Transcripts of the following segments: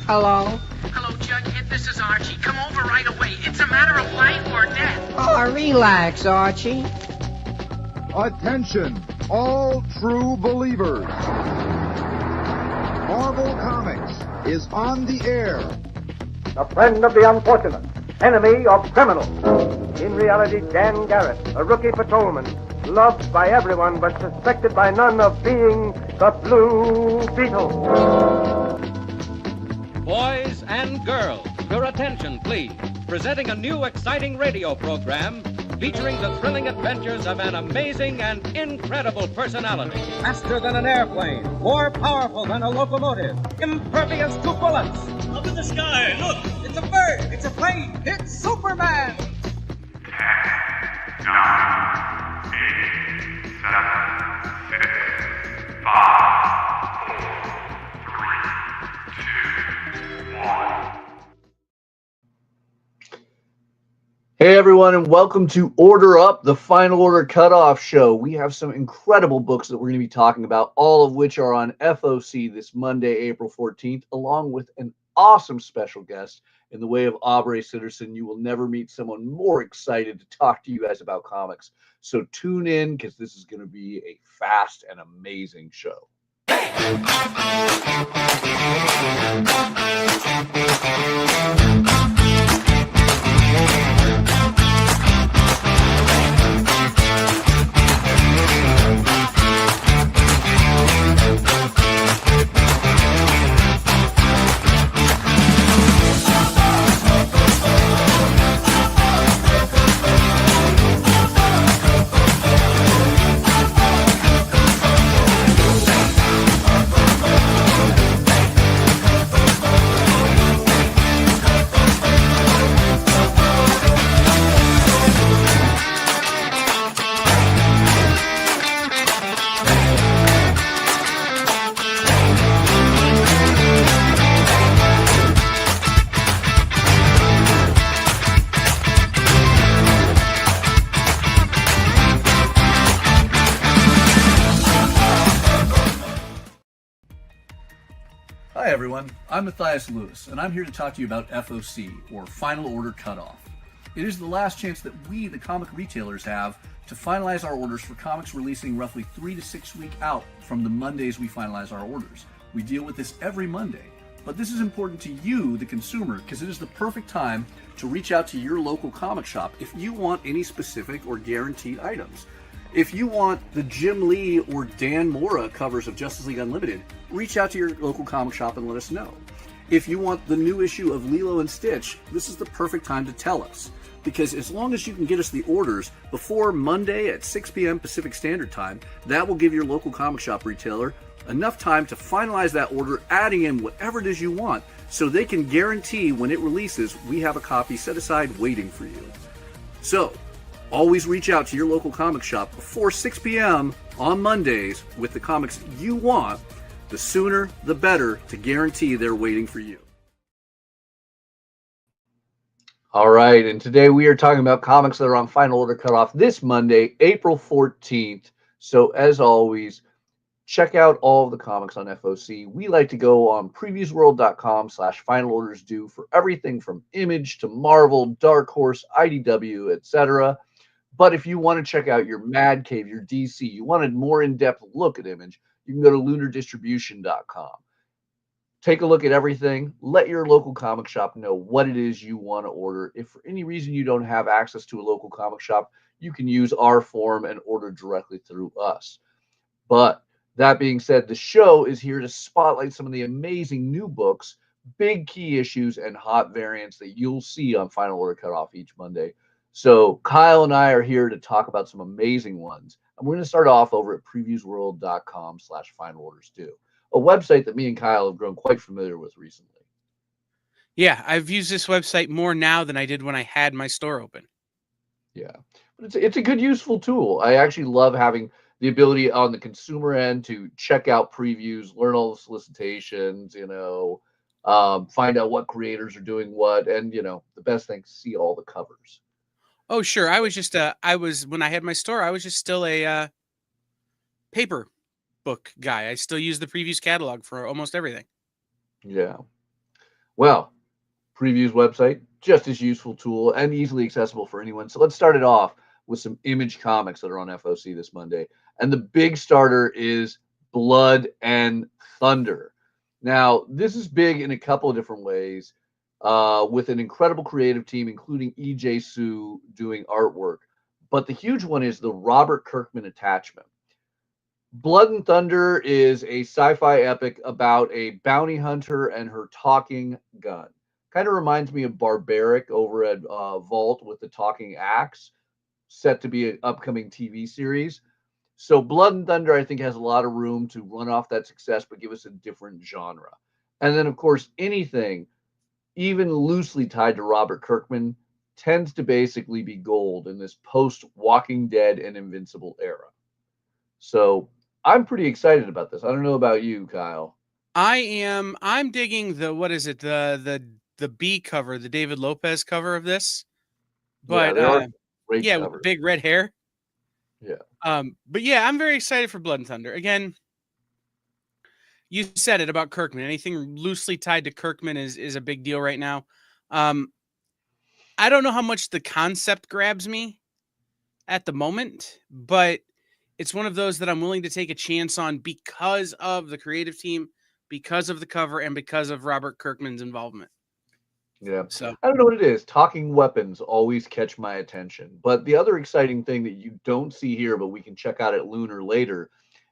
Hello? Hello, Jughead. This is Archie. Come over right away. It's a matter of life or death. Oh, relax, Archie. Attention, all true believers. Marvel Comics is on the air. A friend of the unfortunate, enemy of criminals. In reality, Dan Garrett, a rookie patrolman, loved by everyone but suspected by none of being the Blue Beetle. Boys and girls, your attention, please. Presenting a new exciting radio program featuring the thrilling adventures of an amazing and incredible personality. Faster than an airplane, more powerful than a locomotive, impervious to bullets. Up in the sky, look! It's a bird, it's a plane, it's Superman! 10, 9, 8, 7, 6, 5, 4, 3, 2, 1. Hey everyone, and welcome to Order Up, the Final Order Cutoff Show. We have some incredible books that we're going to be talking about, all of which are on FOC this Monday, April 14th, along with an awesome special guest in the way of Aubrey Sitterson. You will never meet someone more excited to talk to you guys about comics. So tune in, because this is going to be a fast and amazing show. Hi everyone, I'm Matthias Lewis, and I'm here to talk to you about FOC, or Final Order Cutoff. It is the last chance that we, the comic retailers, have to finalize our orders for comics releasing roughly 3 to 6 weeks out from the Mondays we finalize our orders. We deal with this every Monday, but this is important to you, the consumer, because it is the perfect time to reach out to your local comic shop if you want any specific or guaranteed items. If you want the Jim Lee or Dan Mora covers of Justice League Unlimited, reach out to your local comic shop and let us know. If you want the new issue of Lilo and Stitch, this is the perfect time to tell us. Because as long as you can get us the orders before Monday at 6 p.m. Pacific Standard Time, that will give your local comic shop retailer enough time to finalize that order, adding in whatever it is you want, so they can guarantee when it releases, we have a copy set aside waiting for you. So, always reach out to your local comic shop before 6 p.m. on Mondays with the comics you want. The sooner, the better, to guarantee they're waiting for you. All right, and today we are talking about comics that are on Final Order Cutoff this Monday, April 14th. So as always, check out all of the comics on FOC. We like to go on previewsworld.com/finalordersdue for everything from Image to Marvel, Dark Horse, IDW, etc. But if you want to check out your Mad Cave, your DC, you want a more in-depth look at Image, you can go to lunardistribution.com. Take a look at everything. Let your local comic shop know what it is you want to order. If for any reason you don't have access to a local comic shop, you can use our form and order directly through us. But that being said, the show is here to spotlight some of the amazing new books, big key issues, and hot variants that you'll see on Final Order Cutoff each Monday. So Kyle and I are here to talk about some amazing ones. And we're going to start off over at previewsworld.com/finalordersdue, a website that me and Kyle have grown quite familiar with recently. Yeah, I've used this website more now than I did when I had my store open. Yeah, but it's a good, useful tool. I actually love having the ability on the consumer end to check out previews, learn all the solicitations, find out what creators are doing what, and, the best thing, see all the covers. Oh, sure. I was just, when I had my store, I was just still a paper book guy. I still use the previews catalog for almost everything. Yeah. Well, Previews website, just as useful tool and easily accessible for anyone. So let's start it off with some Image comics that are on FOC this Monday. And the big starter is Blood and Thunder. Now, this is big in a couple of different ways, with an incredible creative team, including E.J. Su doing artwork. But the huge one is the Robert Kirkman attachment. Blood and Thunder is a sci-fi epic about a bounty hunter and her talking gun. Kind of reminds me of Barbaric over at Vault with the talking axe, set to be an upcoming TV series. So Blood and Thunder, I think, has a lot of room to run off that success, but give us a different genre. And then, of course, anything even loosely tied to Robert Kirkman tends to basically be gold in this post-Walking Dead and Invincible era. So I'm pretty excited about this. I don't know about you, Kyle. I'm digging the, what is it? The B cover, the David Lopez cover of this. But yeah, with big red hair. Yeah. But yeah, I'm very excited for Blood and Thunder. Again, you said it about Kirkman. Anything loosely tied to Kirkman is a big deal right now. I don't know how much the concept grabs me at the moment, but it's one of those that I'm willing to take a chance on because of the creative team, because of the cover, and because of Robert Kirkman's involvement. Yeah. So I don't know what it is. Talking weapons always catch my attention. But the other exciting thing that you don't see here, but we can check out at Lunar later,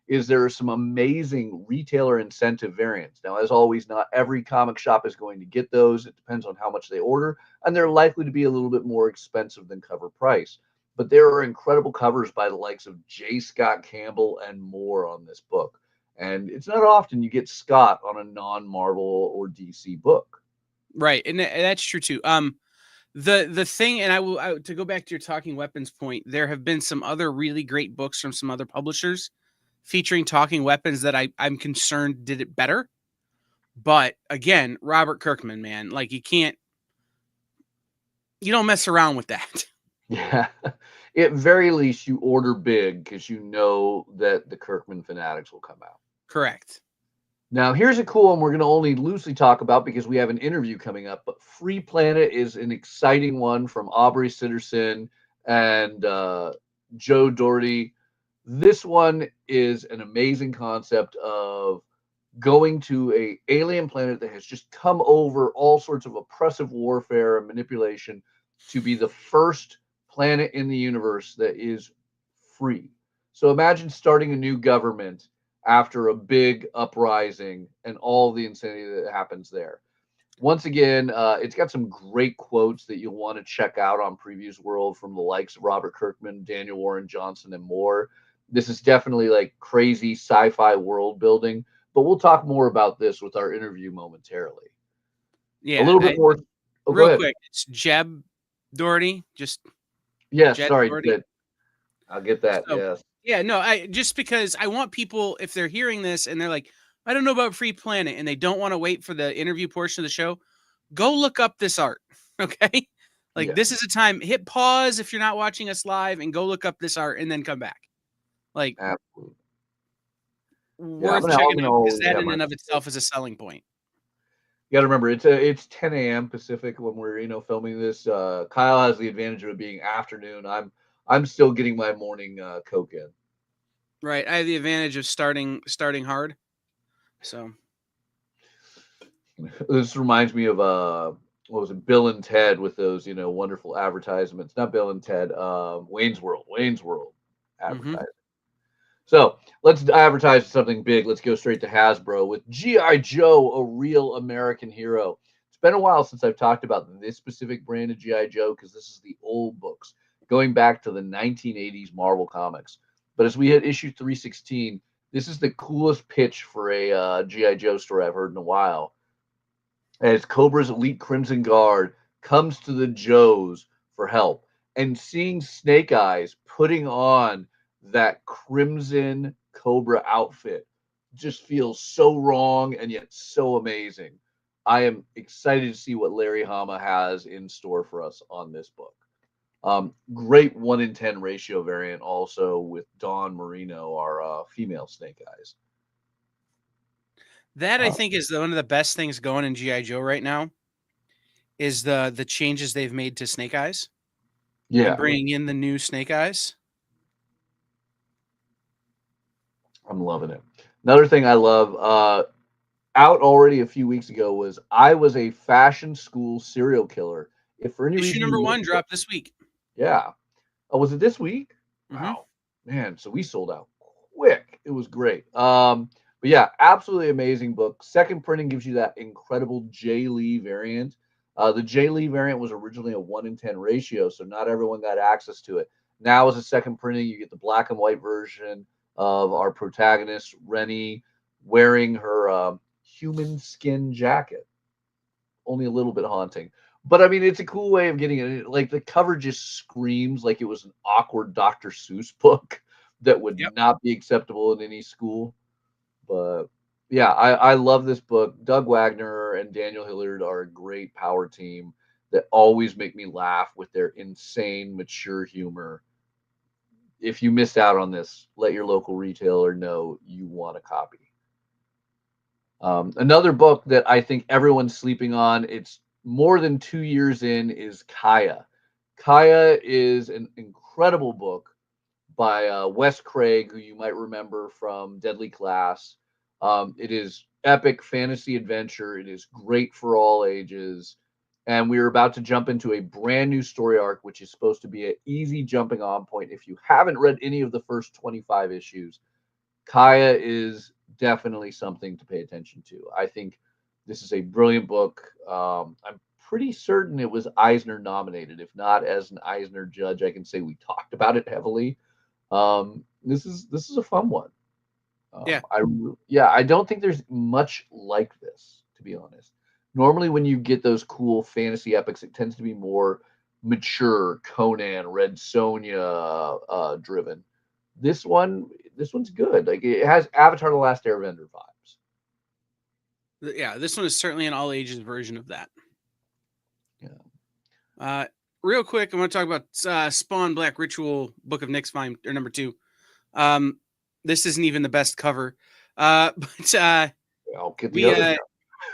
is there are some amazing retailer incentive variants. Now, as always, not every comic shop is going to get those. It depends on how much they order, and they're likely to be a little bit more expensive than cover price. But there are incredible covers by the likes of J. Scott Campbell and more on this book. And it's not often you get Scott on a non-Marvel or DC book. Right, and that's true too. The thing, and I to go back to your talking weapons point, there have been some other really great books from some other publishers featuring talking weapons that I'm concerned did it better. But again, Robert Kirkman, man, like you don't mess around with that. Yeah. At very least, you order big because you know that the Kirkman fanatics will come out. Correct. Now, here's a cool one we're going to only loosely talk about because we have an interview coming up. But Free Planet is an exciting one from Aubrey Sitterson and Joe Doherty. This one is an amazing concept of going to an alien planet that has just come over all sorts of oppressive warfare and manipulation to be the first planet in the universe that is free. So imagine starting a new government after a big uprising and all the insanity that happens there. Once again, it's got some great quotes that you'll want to check out on Previews World from the likes of Robert Kirkman, Daniel Warren Johnson, and more. This is definitely like crazy sci-fi world building, but we'll talk more about this with our interview momentarily. Yeah, a little bit more. Real quick, it's Jeb Doherty. Just yes, sorry, I'll get that. So, yes. Yeah, no, just because I want people, if they're hearing this and they're like, I don't know about Free Planet, and they don't want to wait for the interview portion of the show, go look up this art, okay? Like, This is a time, hit pause if you're not watching us live, and go look up this art, and then come back. Like, absolutely. Worth checking out, because that in and of itself is a selling point. You got to remember, it's 10 a.m. Pacific when we're filming this. Kyle has the advantage of it being afternoon. I'm still getting my morning Coke in. Right, I have the advantage of starting hard. So this reminds me of what was it, Bill and Ted with those wonderful advertisements. Not Bill and Ted, Wayne's World advertising. Mm-hmm. So let's advertise something big. Let's go straight to Hasbro with G.I. Joe, a real American hero. It's been a while since I've talked about this specific brand of G.I. Joe because this is the old books going back to the 1980s Marvel Comics. But as we hit issue 316, this is the coolest pitch for a G.I. Joe story I've heard in a while. As Cobra's elite Crimson Guard comes to the Joes for help, and seeing Snake Eyes putting on that Crimson Cobra outfit just feels so wrong and yet so amazing. I am excited to see what Larry Hama has in store for us on this book. Great 1-in-10 ratio variant also with Dawn Marino, our female Snake Eyes. That I think is one of the best things going in G.I. Joe right now. Is the changes they've made to Snake Eyes? Yeah, and bringing in the new Snake Eyes. I'm loving it. Another thing I love, out already a few weeks ago, was I Was a Fashion School Serial Killer. If for any Issue reason number you 1 missed it- dropped this week. Yeah. Oh, was it this week? Mhm. Wow, man. So we sold out quick. It was great. But yeah, absolutely amazing book. Second printing gives you that incredible Jay Lee variant. The Jay Lee variant was originally a 1-in-10 ratio, so not everyone got access to it. Now, as a second printing, you get the black and white version of our protagonist, Rennie, wearing her human skin jacket. Only a little bit haunting. But I mean, it's a cool way of getting it. Like the cover just screams like it was an awkward Dr. Seuss book that would not be acceptable in any school. But yeah, I love this book. Doug Wagner and Daniel Hilliard are a great power team that always make me laugh with their insane, mature humor. If you missed out on this, let your local retailer know you want a copy. Another book that I think everyone's sleeping on, it's more than 2 years in, is Kaya. Kaya is an incredible book by Wes Craig, who you might remember from Deadly Class. It is epic fantasy adventure. It is great for all ages. And we are about to jump into a brand new story arc, which is supposed to be an easy jumping on point. If you haven't read any of the first 25 issues, Kaya is definitely something to pay attention to. I think this is a brilliant book. I'm pretty certain it was Eisner nominated. If not, as an Eisner judge, I can say we talked about it heavily. This is a fun one. I don't think there's much like this, to be honest. Normally, when you get those cool fantasy epics, it tends to be more mature, Conan, Red Sonja driven. This one's good. Like it has Avatar: The Last Airbender vibes. Yeah, this one is certainly an all ages version of that. Yeah. Real quick, I want to talk about Spawn Black Ritual Book of Nyx volume or number 2. This isn't even the best cover, but I'll get the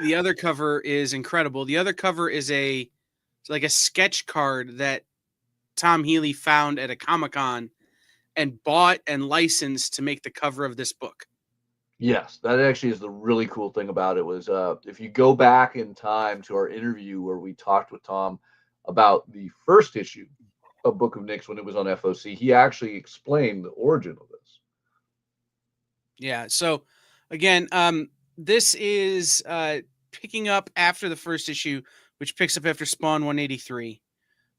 the other cover is incredible. The other cover is like a sketch card that Tom Healy found at a Comic-Con and bought and licensed to make the cover of this book. Yes, that actually is the really cool thing about it. Was if you go back in time to our interview where we talked with Tom about the first issue of Book of Nyx when it was on FOC, he actually explained the origin of this. Yeah. So again, this is picking up after the first issue, which picks up after Spawn 183.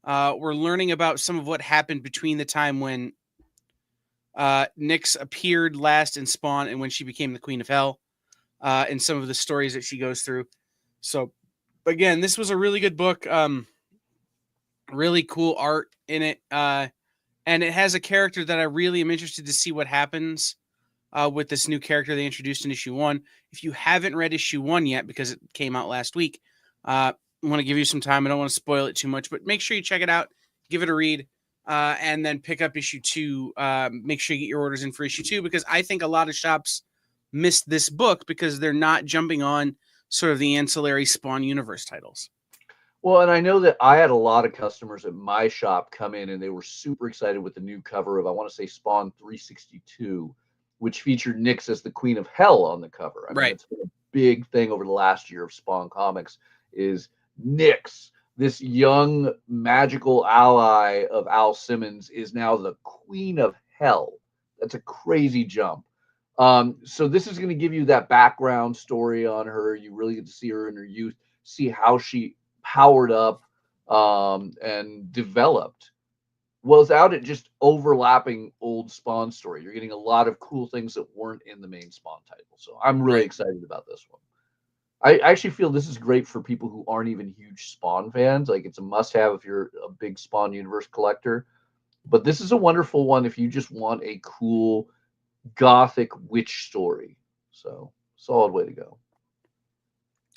We're learning about some of what happened between the time when Nyx appeared last in Spawn and when she became the Queen of Hell, and some of the stories that she goes through. So again, this was a really good book. Really cool art in it. And it has a character that I really am interested to see what happens with this new character they introduced in issue 1. If you haven't read issue 1 yet, because it came out last week, I want to give you some time. I don't want to spoil it too much, but make sure you check it out, give it a read, and then pick up issue 2. Make sure you get your orders in for issue 2, because I think a lot of shops missed this book because they're not jumping on sort of the ancillary Spawn universe titles. Well, and I know that I had a lot of customers at my shop come in and they were super excited with the new cover of, I want to say, Spawn 362, which featured Nyx as the Queen of Hell on the cover. I mean, Right. It's been a big thing over the last year of Spawn Comics is Nyx, this young magical ally of Al Simmons, is now the Queen of Hell. That's a crazy jump. So this is going to give you that background story on her. You really get to see her in her youth, see how she powered up and developed without it just overlapping old Spawn story. You're getting a lot of cool things that weren't in the main Spawn title. So I'm really excited about this one. I actually feel this is great for people who aren't even huge Spawn fans. Like, it's a must-have if you're a big Spawn universe collector. But this is a wonderful one if you just want a cool gothic witch story. So, solid way to go.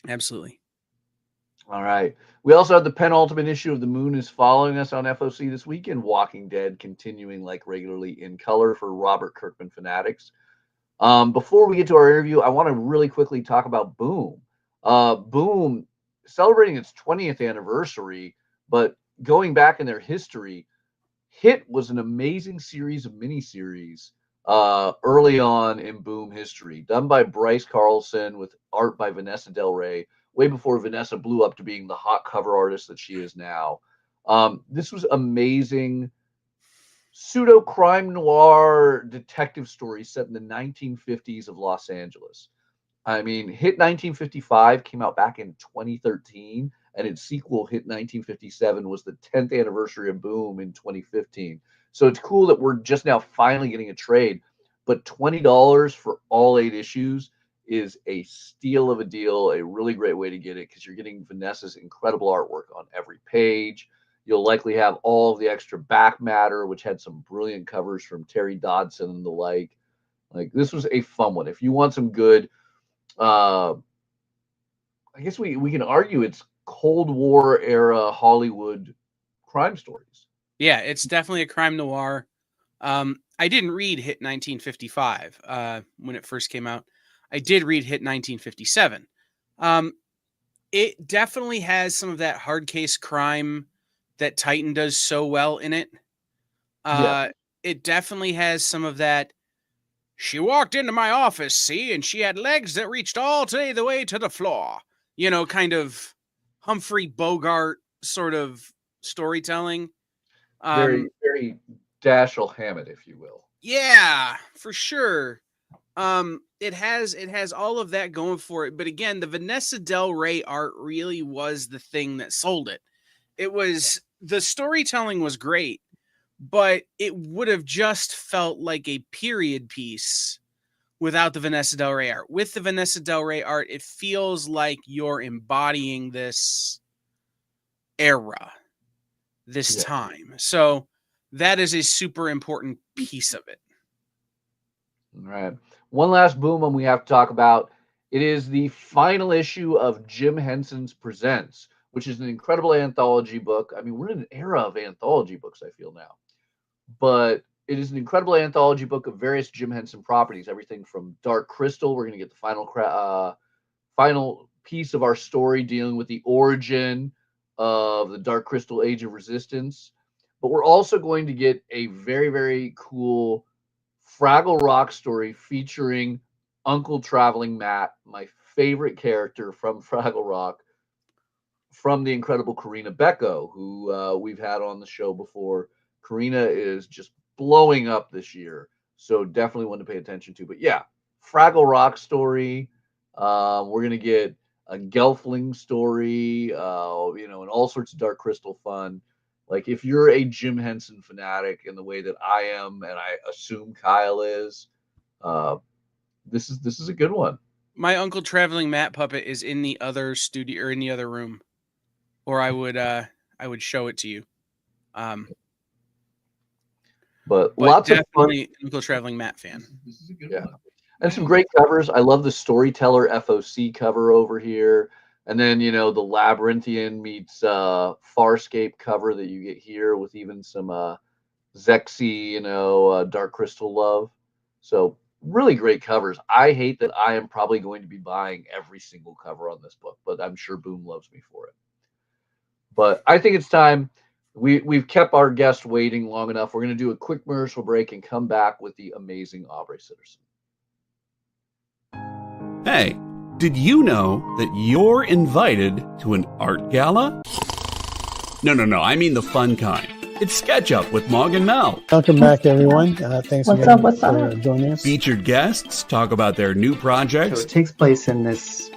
Absolutely. All right. We also have the penultimate issue of The Moon is Following Us on FOC this weekend. Walking Dead continuing like regularly in color for Robert Kirkman fanatics. Before we get to our interview, I want to really quickly talk about Boom. Boom celebrating its 20th anniversary, but going back in their history, Hit was an amazing series of miniseries early on in Boom history, done by Bryce Carlson with art by Vanessa Del Rey, way before Vanessa blew up to being the hot cover artist that she is now. This was amazing pseudo crime noir detective story set in the 1950s of Los Angeles. I mean, Hit 1955 came out back in 2013, and its sequel, Hit 1957, was the 10th anniversary of Boom in 2015. So it's cool that we're just now finally getting a trade, but $20 for all 8 issues is a steal of a deal, a really great way to get it, because you're getting Vanessa's incredible artwork on every page. You'll likely have all of the extra back matter, which had some brilliant covers from Terry Dodson and the like. Like, this was a fun one. If you want some good, I guess we can argue it's Cold War era Hollywood crime stories. Yeah, it's definitely a crime noir. I didn't read Hit 1955 when it first came out. I did read Hit 1957. It definitely has some of that hard case crime that Titan does so well in it. It definitely has some of that. She walked into my office, see, and she had legs that reached all the way to the floor. You know, kind of Humphrey Bogart sort of storytelling. Very, very Dashiell Hammett, if you will. Yeah, for sure. It has all of that going for it. But again, the Vanessa Del Rey art really was the thing that sold it. The storytelling was great, but it would have just felt like a period piece without the Vanessa Del Rey art. With the Vanessa Del Rey art, it feels like you're embodying this era, this time. So that is a super important piece of it. All right. One last Boom one we have to talk about. It is the final issue of Jim Henson's Presents, which is an incredible anthology book. I mean, we're in an era of anthology books, I feel now. But it is an incredible anthology book of various Jim Henson properties, everything from Dark Crystal. We're going to get the final piece of our story dealing with the origin of the Dark Crystal Age of Resistance. But we're also going to get a very, very cool Fraggle Rock story featuring Uncle Traveling Matt, my favorite character from Fraggle Rock, from the incredible Karina Becco, who we've had on the show before. Karina is just blowing up this year, so definitely one to pay attention to. But yeah, Fraggle Rock story. We're going to get a Gelfling story, and all sorts of Dark Crystal fun. Like, if you're a Jim Henson fanatic in the way that I am, and I assume Kyle is, this is a good one. My Uncle Traveling Matt puppet is in the other studio or in the other room, or I would show it to you. But lots of fun. Uncle Traveling Matt fan. This is a good one. And some great covers. I love the Storyteller FOC cover over here. And then, the Labyrinthian meets Farscape cover that you get here with even some Zexy, Dark Crystal love. So really great covers. I hate that I am probably going to be buying every single cover on this book, but I'm sure Boom loves me for it. But I think it's time. We've kept our guest waiting long enough. We're going to do a quick commercial break and come back with the amazing Aubrey Sitterson. Hey, did you know that you're invited to an art gala? No, I mean the fun kind. It's Sketch Up with Mog and Mel. Welcome back, everyone. Thanks again for joining us. Featured guests talk about their new projects. So it takes place in this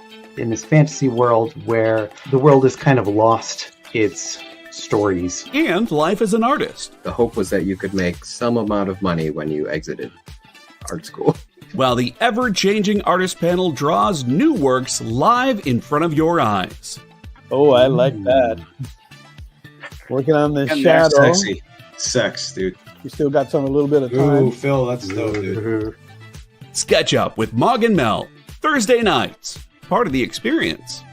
fantasy world where the world is kind of lost its stories. And life as an artist. The hope was that you could make some amount of money when you exited art school. While the ever-changing artist panel draws new works live in front of your eyes. Oh, I like that. Working on the And shadow. Sexy. Sex, dude. You still got a little bit of time. Ooh, Phil, that's dope, dude. Sketch Up with Mog and Mel. Thursday nights. Part of the experience.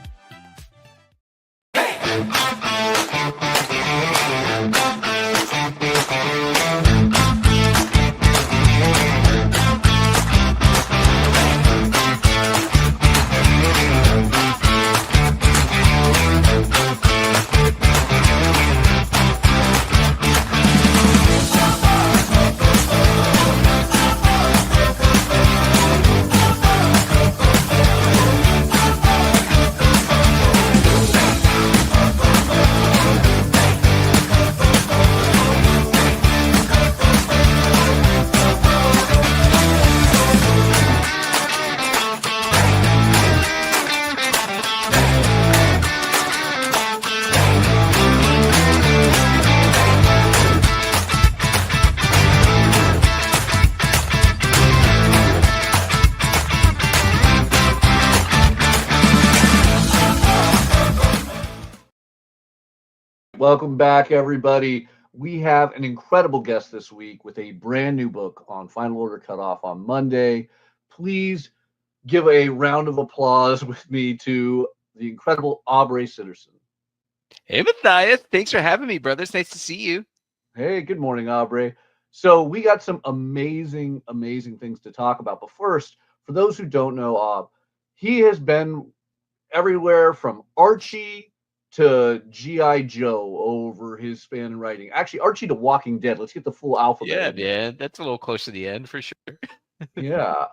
Welcome back, everybody. We have an incredible guest this week with a brand new book on Final Order Cutoff on Monday. Please give a round of applause with me to the incredible Aubrey Sitterson. Hey, Matthias. Thanks for having me, brother. It's nice to see you. Hey, good morning, Aubrey. So we got some amazing, amazing things to talk about. But first, for those who don't know, he has been everywhere from Archie to G.I. Joe over his span in writing. Actually, Archie to Walking Dead. Let's get the full alphabet. Yeah, man. That's a little close to the end for sure. Yeah.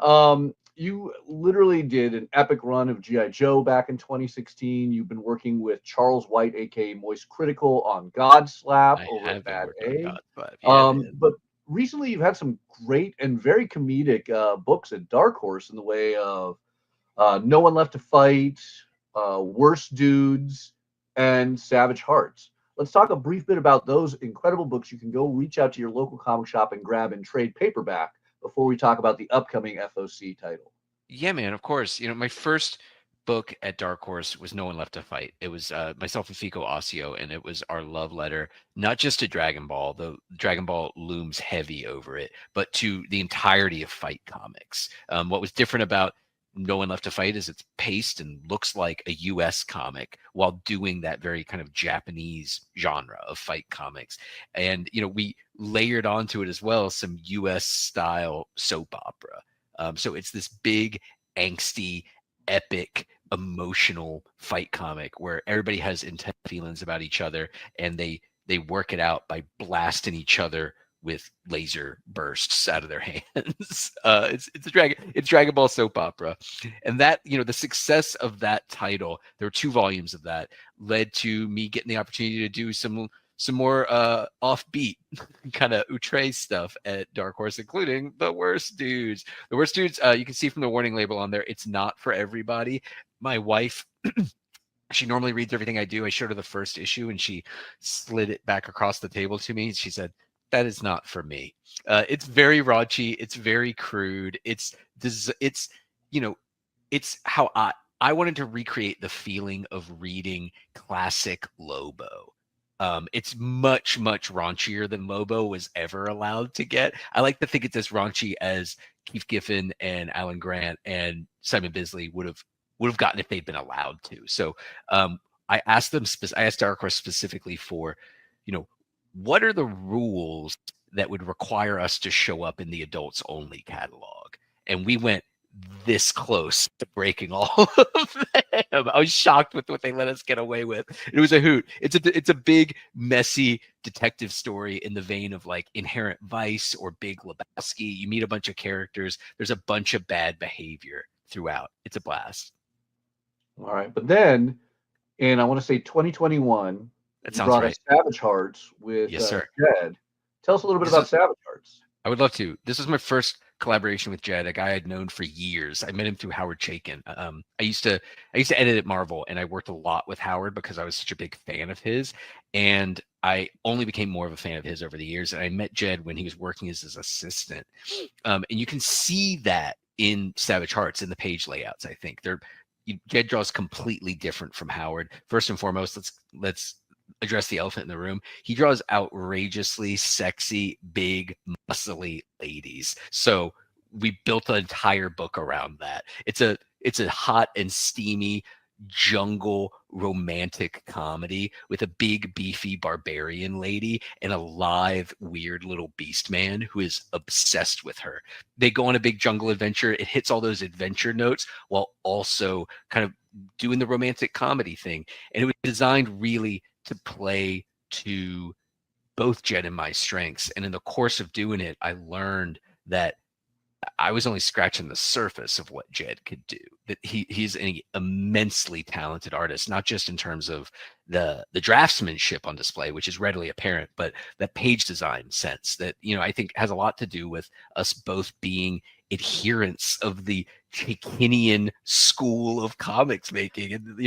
You literally did an epic run of G.I. Joe back in 2016. You've been working with Charles White, aka Moist Critical, on Godslap over at Bad A. But recently you've had some great and very comedic books at Dark Horse in the way of No One Left to Fight, Worst Dudes, and Savage Hearts. Let's talk a brief bit about those incredible books. You can go reach out to your local comic shop and grab and trade paperback before we talk about the upcoming FOC title. Yeah, man, of course. My first book at Dark Horse was No One Left to Fight. It was myself and Fico Ossio, and it was our love letter, not just to Dragon Ball, though Dragon Ball looms heavy over it, but to the entirety of Fight Comics. What was different about No One Left to Fight is it's paced and looks like a US comic while doing that very kind of Japanese genre of fight comics. And, we layered onto it as well some US style soap opera. So it's this big, angsty, epic, emotional fight comic where everybody has intense feelings about each other and they work it out by blasting each other with laser bursts out of their hands. It's Dragon Ball soap opera. And that, the success of that title, there were 2 volumes of that, led to me getting the opportunity to do some more offbeat kind of outre stuff at Dark Horse, including The Worst Dudes. The Worst Dudes, you can see from the warning label on there, it's not for everybody. My wife, she normally reads everything I do. I showed her the first issue and she slid it back across the table to me. She said, "That is not for me." It's very raunchy. It's very crude. It's how I wanted to recreate the feeling of reading classic Lobo. It's much, much raunchier than Lobo was ever allowed to get. I like to think it's as raunchy as Keith Giffen and Alan Grant and Simon Bisley would have gotten if they'd been allowed to. So I asked Dark Horse specifically for, what are the rules that would require us to show up in the adults only catalog? And we went this close to breaking all of them. I was shocked with what they let us get away with. It was a hoot. It's a big, messy detective story in the vein of like Inherent Vice or Big Lebowski. You meet a bunch of characters. There's a bunch of bad behavior throughout. It's a blast. All right. But then in, I want to say 2021, that you sounds brought right. us Savage Hearts with Yes, sir. Jed. Tell us a little bit about Savage Hearts. I would love to. This was my first collaboration with Jed, a guy I'd known for years. I met him through Howard Chaykin. I used to edit at Marvel, and I worked a lot with Howard because I was such a big fan of his. And I only became more of a fan of his over the years. And I met Jed when he was working as his assistant. And you can see that in Savage Hearts in the page layouts. I think Jed draws completely different from Howard. First and foremost, let's address the elephant in the room. He draws outrageously sexy, big, muscly ladies. So we built an entire book around that. It's a hot and steamy jungle romantic comedy with a big, beefy barbarian lady and a live, weird little beast man who is obsessed with her. They go on a big jungle adventure. It hits all those adventure notes while also kind of doing the romantic comedy thing. And it was designed really to play to both Jed and my strengths. And in the course of doing it, I learned that I was only scratching the surface of what Jed could do. That he's an immensely talented artist, not just in terms of the draftsmanship on display, which is readily apparent, but that page design sense that, I think has a lot to do with us both being adherents of the Chaykinnian school of comics making. And,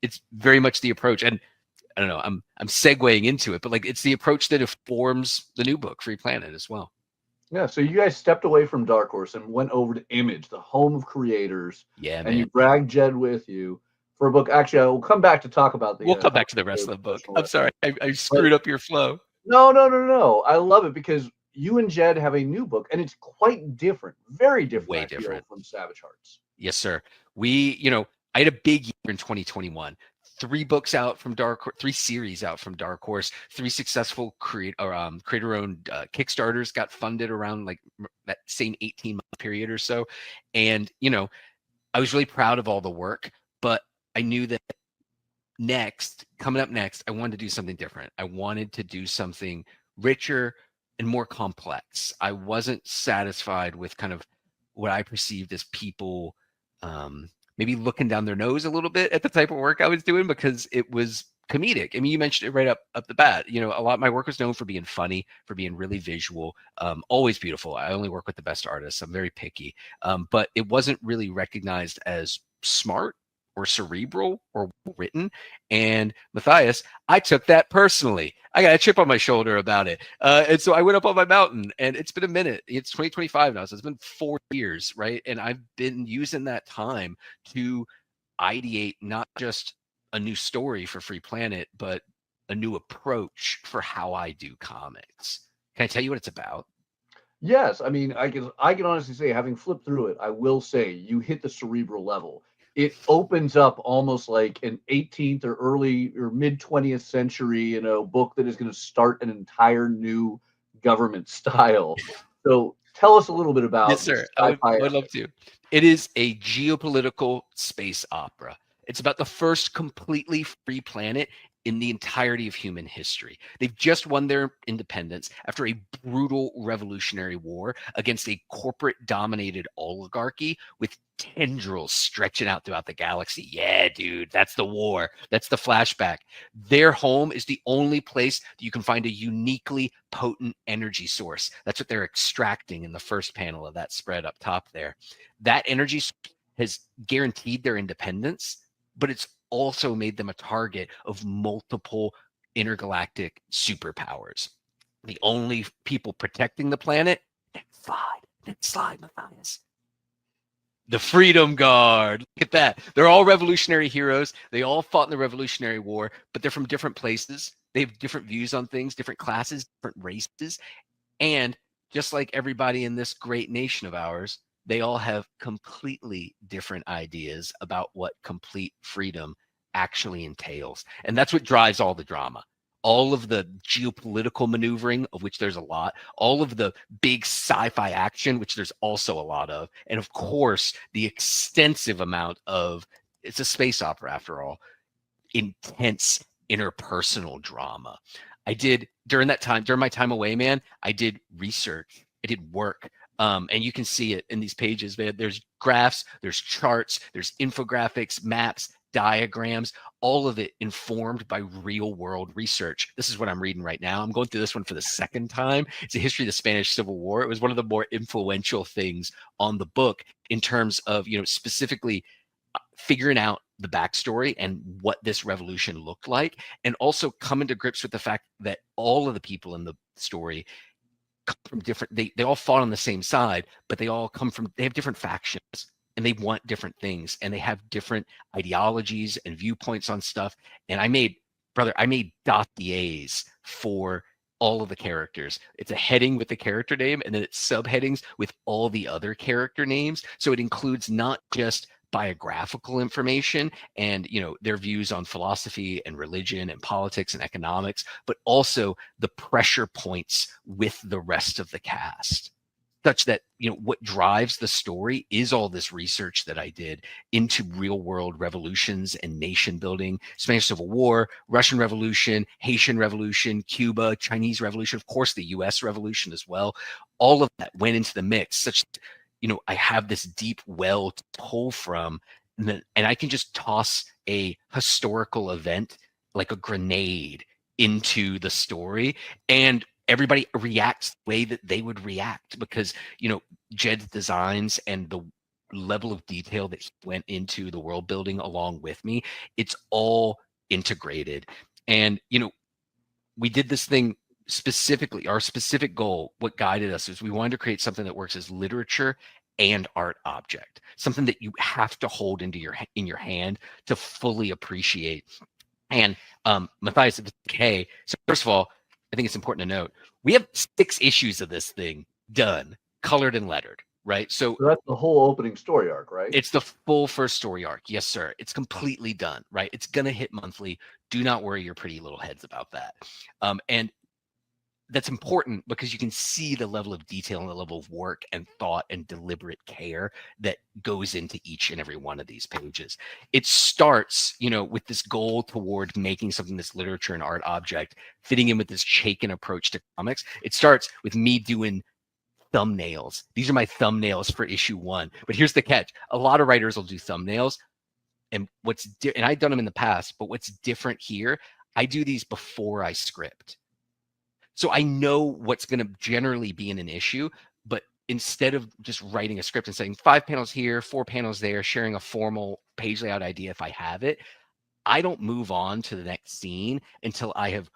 it's very much the approach. And I don't know, I'm segueing into it, but like it's the approach that informs the new book, Free Planet, as well. Yeah, so you guys stepped away from Dark Horse and went over to Image, the home of creators. Yeah, and man. you dragged Jed with you. for a book. Actually, I will come back to talk about the. We'll come back to the rest of the book. I'm sorry, I screwed up your flow. No. I love it because you and Jed have a new book, and it's quite different, very different. Way different from Savage Hearts. Yes, sir. I had a big year in 2021. 3 books out from Dark Horse, 3 series out from Dark Horse, 3 successful creator-owned Kickstarters got funded around like that same 18-month period or so. And, I was really proud of all the work, but I knew that coming up next, I wanted to do something different. I wanted to do something richer and more complex. I wasn't satisfied with kind of what I perceived as people maybe looking down their nose a little bit at the type of work I was doing because it was comedic. I mean, you mentioned it right up the bat. A lot of my work was known for being funny, for being really visual, always beautiful. I only work with the best artists. I'm very picky, but it wasn't really recognized as smart or cerebral or written. And Matthias, I took that personally. I got a chip on my shoulder about it. And so I went up on my mountain, and it's been a minute. It's 2025 now, so it's been 4 years, right? And I've been using that time to ideate not just a new story for Free Planet, but a new approach for how I do comics. Can I tell you what it's about? Yes. I mean, I can honestly say, having flipped through it, I will say you hit the cerebral level. It opens up almost like an 18th or early or mid 20th century, book that is going to start an entire new government style. So tell us a little bit about. Yes, sir. I would love to. It is a geopolitical space opera. It's about the first completely free planet in the entirety of human history. They've just won their independence after a brutal revolutionary war against a corporate-dominated oligarchy with tendrils stretching out throughout the galaxy. Yeah, dude, that's the war. That's the flashback. Their home is the only place that you can find a uniquely potent energy source. That's what they're extracting in the first panel of that spread up top there. That energy has guaranteed their independence, but it's also made them a target of multiple intergalactic superpowers. The only people protecting the planet, next slide, Matthias. The Freedom Guard. Look at that. They're all revolutionary heroes. They all fought in the Revolutionary War, but they're from different places. They have different views on things, different classes, different races. And just like everybody in this great nation of ours, they all have completely different ideas about what complete freedom actually entails. And that's what drives all the drama. All of the geopolitical maneuvering, of which there's a lot, all of the big sci-fi action, which there's also a lot of, and of course, the extensive amount of, it's a space opera after all, intense interpersonal drama. I did, during my time away, man, I did research, I did work. And you can see it in these pages, man. There's graphs, there's charts, there's infographics, maps, diagrams, all of it informed by real world research. This is what I'm reading right now. I'm going through this one for the second time. It's a history of the Spanish Civil War. It was one of the more influential things on the book in terms of, specifically figuring out the backstory and what this revolution looked like, and also coming to grips with the fact that all of the people in the story come from different, they all fought on the same side, but they have different factions, and they want different things, and they have different ideologies and viewpoints on stuff. And I made dossiers for all of the characters. It's a heading with the character name, and then it's subheadings with all the other character names. So it includes not just biographical information and their views on philosophy and religion and politics and economics, but also the pressure points with the rest of the cast, such that what drives the story is all this research that I did into real world revolutions and nation building. Spanish Civil War, Russian Revolution, Haitian Revolution, Cuba, Chinese Revolution, of course the US Revolution as well. All of that went into the mix, such that I have this deep well to pull from, and I can just toss a historical event like a grenade into the story, and everybody reacts the way that they would react, because Jed's designs and the level of detail that he went into the world building along with me, it's all integrated. And we did this thing specifically, our specific goal, what guided us is we wanted to create something that works as literature and art object, something that you have to hold in your hand to fully appreciate. And Matthias, okay, so first of all, I think it's important to note we have 6 issues of this thing done, colored and lettered, right? So that's the whole opening story arc, right? It's the full first story arc. Yes, sir. It's completely done, right? It's gonna hit monthly. Do not worry your pretty little heads about that. And that's important because you can see the level of detail and the level of work and thought and deliberate care that goes into each and every one of these pages. It starts, with this goal toward making something that's literature and art object, fitting in with this Chaykin approach to comics. It starts with me doing thumbnails. These are my thumbnails for issue 1. But here's the catch. A lot of writers will do thumbnails. And and I've done them in the past, but what's different here, I do these before I script. So I know what's going to generally be in an issue, but instead of just writing a script and saying 5 panels here, 4 panels there, sharing a formal page layout idea if I have it, I don't move on to the next scene until I have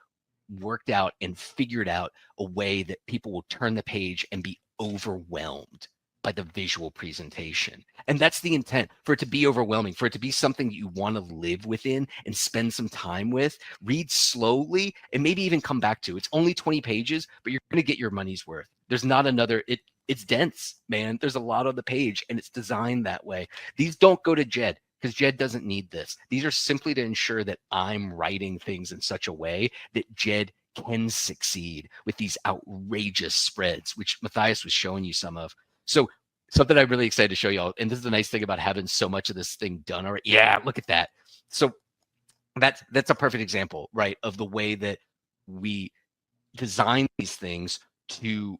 worked out and figured out a way that people will turn the page and be overwhelmed by the visual presentation. And that's the intent, for it to be overwhelming, for it to be something you want to live within and spend some time with, read slowly, and maybe even come back to. It's only 20 pages, but you're going to get your money's worth. There's not another, it's dense, man. There's a lot on the page and it's designed that way. These don't go to Jed because Jed doesn't need this. These are simply to ensure that I'm writing things in such a way that Jed can succeed with these outrageous spreads, which Matthias was showing you some of. So something I'm really excited to show y'all, and this is the nice thing about having so much of this thing done already. Yeah, look at that. So that's a perfect example, right, of the way that we design these things to,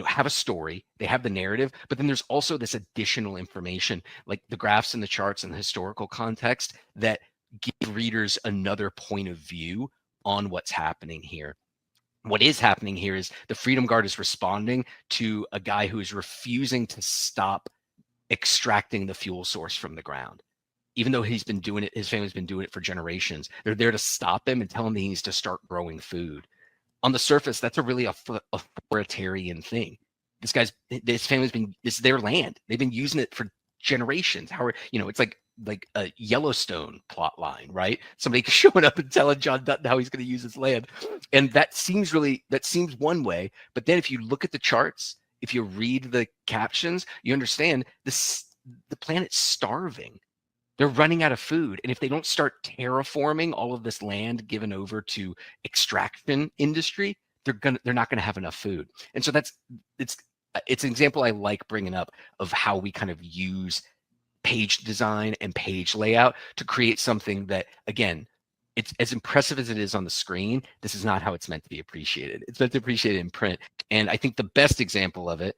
have a story. They have the narrative, but then there's also this additional information, like the graphs and the charts and the historical context that give readers another point of view on what's happening here. What is happening here is the Freedom Guard is responding to a guy who is refusing to stop extracting the fuel source from the ground. Even though he's been doing it, his family's been doing it for generations. They're there to stop him and tell him that he needs to start growing food. On the surface, that's a really authoritarian thing. This family's been, it's their land. They've been using it for generations. It's like a Yellowstone plot line, right? Somebody showing up and telling John Dutton how he's going to use his land. And that seems one way. But then if you look at the charts, if you read the captions, you understand the planet's starving. They're running out of food. And if they don't start terraforming all of this land given over to extraction industry, they're not going to have enough food. And so it's an example I like bringing up of how we kind of use page design and page layout to create something that, again, it's as impressive as it is on the screen. This is not how it's meant to be appreciated. It's meant to be appreciated in print. And I think the best example of it,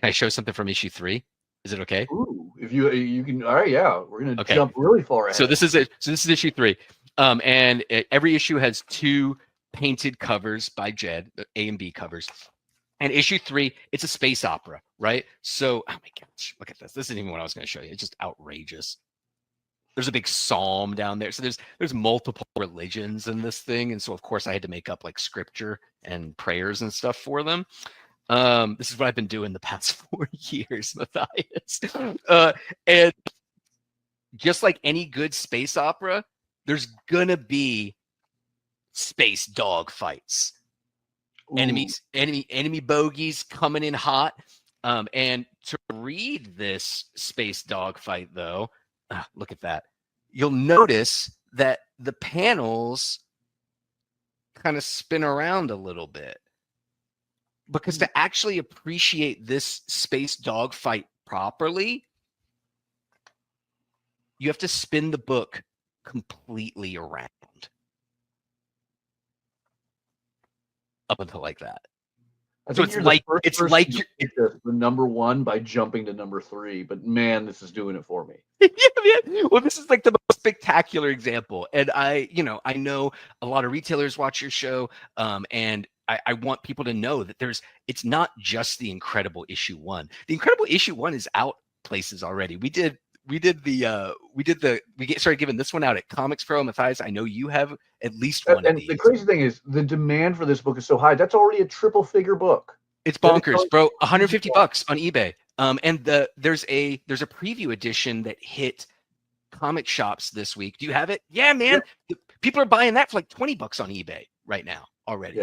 can I show something from issue 3? Is it okay? Ooh, if you can, all right, yeah, we're gonna jump really far ahead. So this is it. So this is issue 3, and every issue has 2 painted covers by Jed, A and B covers. And issue 3, it's a space opera, right? So, oh my gosh, look at this. This isn't even what I was going to show you. It's just outrageous. There's a big psalm down there. So there's multiple religions in this thing, and so of course I had to make up like scripture and prayers and stuff for them. This is what I've been doing the past 4 years, Matthias. And just like any good space opera, there's gonna be space dog fights. Enemy bogeys coming in hot. And to read this space dog fight, though, look at that. You'll notice that the panels kind of spin around a little bit. Because to actually appreciate this space dogfight properly, you have to spin the book completely around. Up until like that. So it's like the number 1 by jumping to number 3, but man, this is doing it for me. Yeah. Well, this is like the most spectacular example, and I know a lot of retailers watch your show, and I want people to know that it's not just the Incredible issue 1. The Incredible issue 1 is out places already. We did started giving this one out at Comics Pro. Matthias, I know you have at least one of these. The crazy thing is the demand for this book is so high. That's already a triple figure book. It's bonkers, bro. $150 on eBay. And there's a preview edition that hit comic shops this week. Do you have it? Yeah, man. Yeah. People are buying that for like $20 on eBay right now already.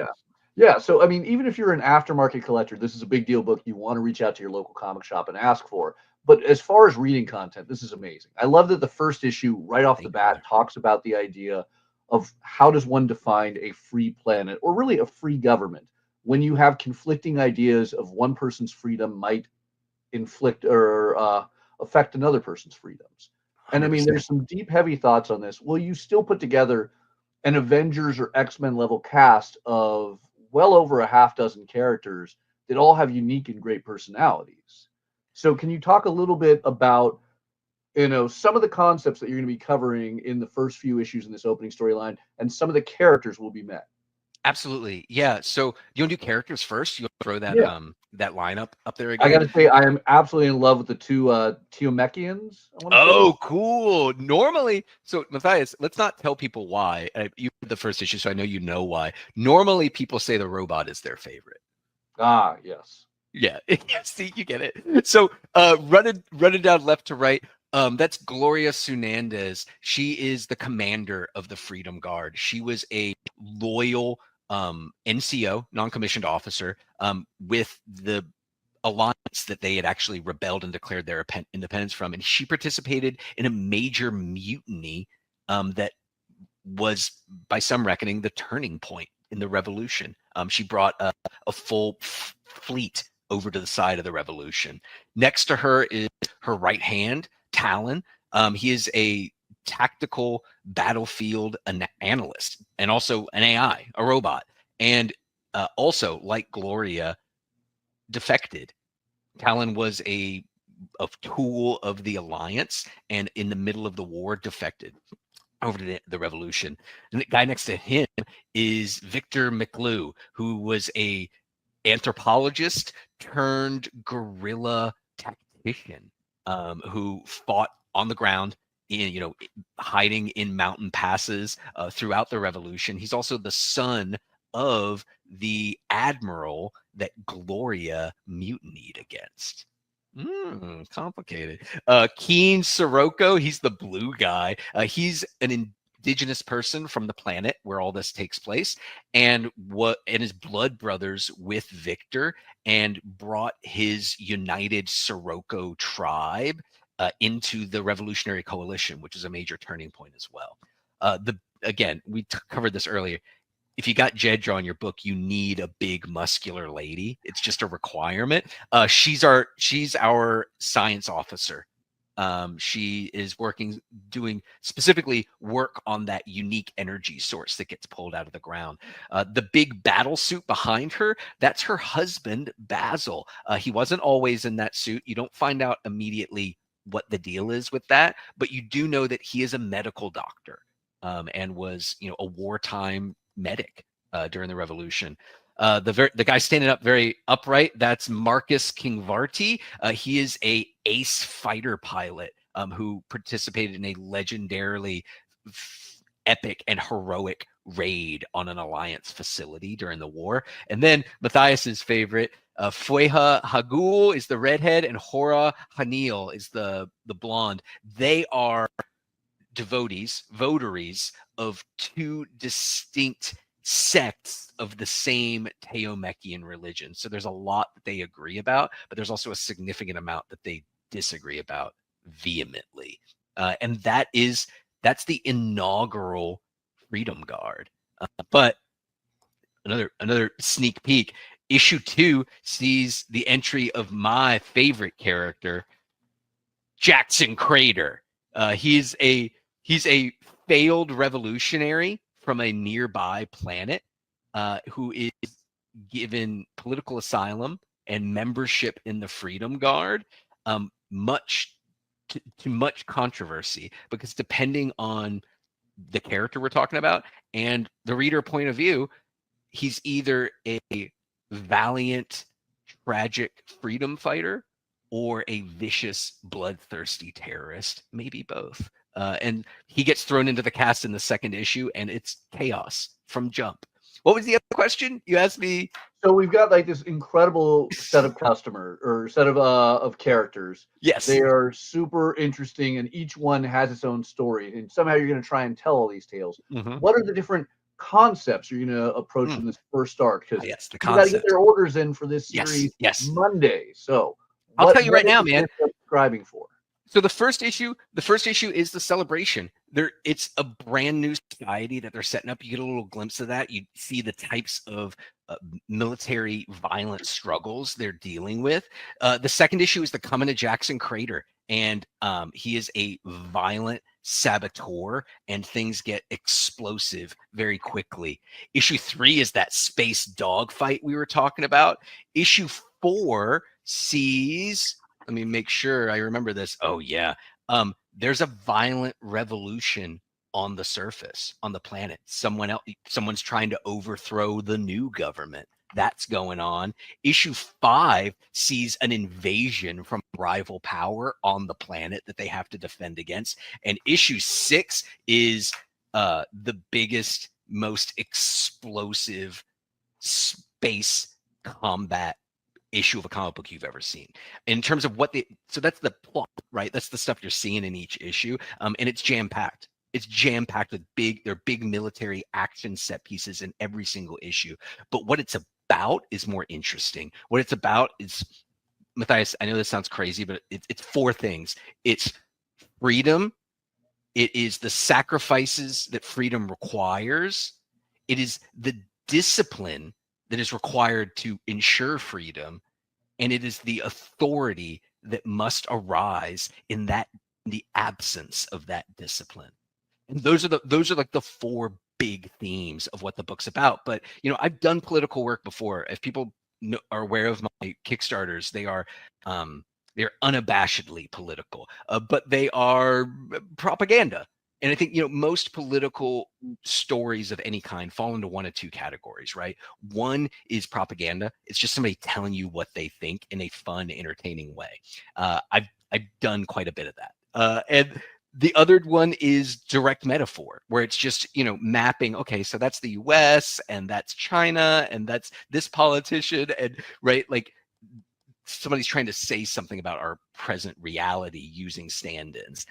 Yeah. So I mean, even if you're an aftermarket collector, this is a big deal book you want to reach out to your local comic shop and ask for. But as far as reading content, this is amazing. I love that the first issue right off the bat talks about the idea of how does one define a free planet, or really a free government, when you have conflicting ideas of one person's freedom might inflict or affect another person's freedoms. And I mean, there's some deep, heavy thoughts on this. Will you still put together an Avengers or X-Men level cast of well over a half dozen characters that all have unique and great personalities? So can you talk a little bit about, some of the concepts that you're going to be covering in the first few issues in this opening storyline, and some of the characters will be met? Absolutely. Yeah. So you want to do characters first? You want to throw that that lineup up there again? I got to say, I am absolutely in love with the two Teomechians. Oh, cool. Normally, so Matthias, let's not tell people why. You read the first issue, so I know you know why. Normally, people say the robot is their favorite. Ah, yes. Yeah. See, you get it. So running down left to right, that's Gloria Sunandez. She is the commander of the Freedom Guard. She was a loyal NCO, non-commissioned officer, with the alliance that they had actually rebelled and declared their independence from. And she participated in a major mutiny that was, by some reckoning, the turning point in the revolution. She brought a full fleet over to the side of the revolution. Next to her is her right hand, Talon. He is a tactical battlefield analyst and also an AI, a robot. And also, like Gloria, defected. Talon was a tool of the Alliance, and in the middle of the war, defected over to the revolution. And the guy next to him is Victor McClue, who was a anthropologist turned guerrilla tactician, who fought on the ground, hiding in mountain passes throughout the revolution. He's also the son of the admiral that Gloria mutinied against. Complicated. Keen Sirocco, he's the blue guy. He's an indigenous person from the planet where all this takes place, and his blood brothers with Victor, and brought his united Sirocco tribe into the Revolutionary Coalition, which is a major turning point as well. Again, we covered this earlier. If you got Jedra on your book, you need a big muscular lady. It's just a requirement. She's our science officer. She is doing specifically work on that unique energy source that gets pulled out of the ground. The big battle suit behind her, that's her husband, Basil. He wasn't always in that suit. You don't find out immediately what the deal is with that, but you do know that he is a medical doctor, and was, a wartime medic during the revolution. The guy standing up very upright, that's Marcus Kingvarti. He is a ace fighter pilot who participated in a legendarily epic and heroic raid on an Alliance facility during the war. And then Matthias's favorite, Fueha Hagul is the redhead, and Hora Hanil is the blonde. They are votaries of two distinct sects of the same Teomechian religion. So there's a lot that they agree about, but there's also a significant amount that they disagree about vehemently. And that's the inaugural Freedom Guard. But another sneak peek, issue 2 sees the entry of my favorite character, Jackson Crater. He's a failed revolutionary from a nearby planet, who is given political asylum and membership in the Freedom Guard, much controversy, because depending on the character we're talking about and the reader point of view, he's either a valiant, tragic freedom fighter, or a vicious, bloodthirsty terrorist, maybe both. And he gets thrown into the cast in the second issue, and it's chaos from jump. What was the other question you asked me? So we've got like this incredible set of set of characters. Yes, they are super interesting, and each one has its own story. And somehow you're going to try and tell all these tales. What are the different concepts you're going to approach in this first arc? Because yes, the you got to get their orders in for this series Monday. So I'll tell you right now, man. Subscribing for. So the first issue is the celebration. It's a brand new society that they're setting up. You get a little glimpse of that. You see the types of military violent struggles they're dealing with. The second issue is the coming to Jackson Crater, and he is a violent saboteur, and things get explosive very quickly. Issue 3 is that space dogfight we were talking about. Issue 4 sees. Let me make sure I remember this. Oh yeah. There's a violent revolution on the surface, on the planet. Someone's trying to overthrow the new government. That's going on. Issue 5 sees an invasion from rival power on the planet that they have to defend against. And issue 6 is the biggest, most explosive space combat issue of a comic book you've ever seen in terms of so that's the plot, right? That's the stuff you're seeing in each issue. And it's jam-packed. It's jam-packed with big military action set pieces in every single issue. But what it's about is more interesting. What it's about is, Matthias, I know this sounds crazy, but it's 4 things. It's freedom. It is the sacrifices that freedom requires. It is the discipline that is required to ensure freedom, and it is the authority that must arise in the absence of that discipline. And those are like the 4 big themes of what the book's about. But I've done political work before. If people are aware of my Kickstarters, they're unabashedly political, but they are propaganda. And I think, most political stories of any kind fall into one of 2 categories, right? One is propaganda. It's just somebody telling you what they think in a fun, entertaining way. I've done quite a bit of that. And the other one is direct metaphor, where it's just, mapping, okay, so that's the US and that's China and that's this politician, and right, like somebody's trying to say something about our present reality using stand-ins.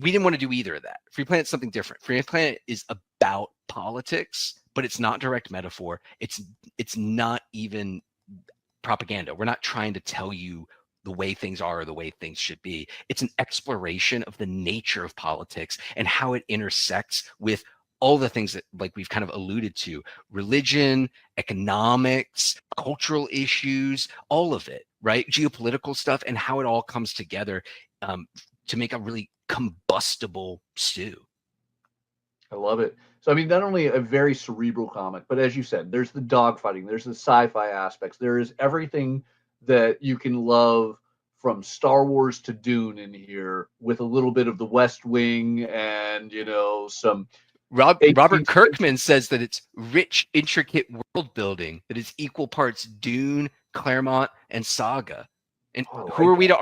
We didn't want to do either of that. Free Planet's something different. Free Planet is about politics, but it's not direct metaphor. It's not even propaganda. We're not trying to tell you the way things are or the way things should be. It's an exploration of the nature of politics and how it intersects with all the things that, like we've kind of alluded to, religion, economics, cultural issues, all of it, right? Geopolitical stuff, and how it all comes together to make a really combustible stew. I love it. So, I mean, not only a very cerebral comic, but as you said, there's the dogfighting, there's the sci-fi aspects, there is everything that you can love from Star Wars to Dune in here, with a little bit of the West Wing and, some... Robert Kirkman says that it's rich, intricate world building that is equal parts Dune, Claremont, and Saga. And who are we to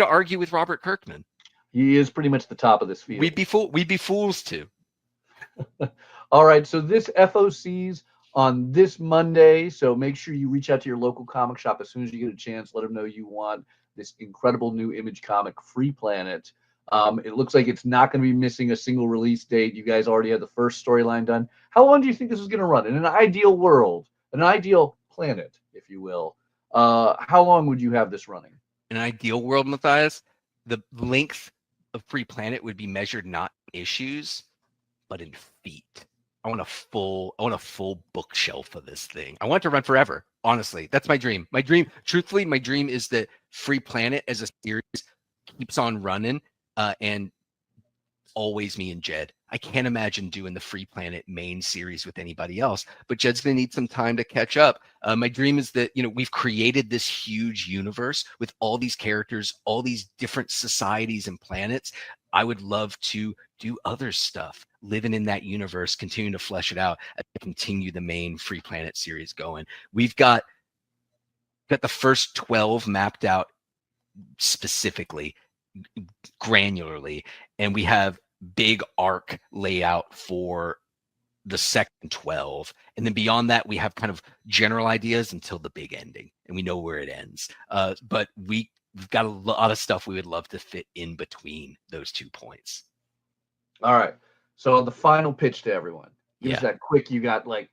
argue with Robert Kirkman? He is pretty much the top of this field. We'd be fools to. All right, so this FOC's on this Monday, so make sure you reach out to your local comic shop as soon as you get a chance. Let them know you want this incredible new Image comic, Free Planet. It looks like it's not going to be missing a single release date. You guys already have the first storyline done. How long do you think this is going to run? In an ideal world, an ideal planet, if you will, how long would you have this running? In an ideal world, Matthias, the length of Free Planet would be measured not in issues, but in feet. I want a full bookshelf of this thing. I want it to run forever. Honestly, that's my dream. Truthfully, my dream is that Free Planet as a series keeps on running, and always me and Jed. I can't imagine doing the Free Planet main series with anybody else, but Jed's going to need some time to catch up. My dream is that, we've created this huge universe with all these characters, all these different societies and planets. I would love to do other stuff, living in that universe, continue to flesh it out, and continue the main Free Planet series going. We've got the first 12 mapped out specifically, granularly, and we have big arc layout for the second 12, and then beyond that we have kind of general ideas until the big ending, and we know where it ends. But we've got a lot of stuff we would love to fit in between those 2 points. All right. So the final pitch to everyone. Use that quick. You got like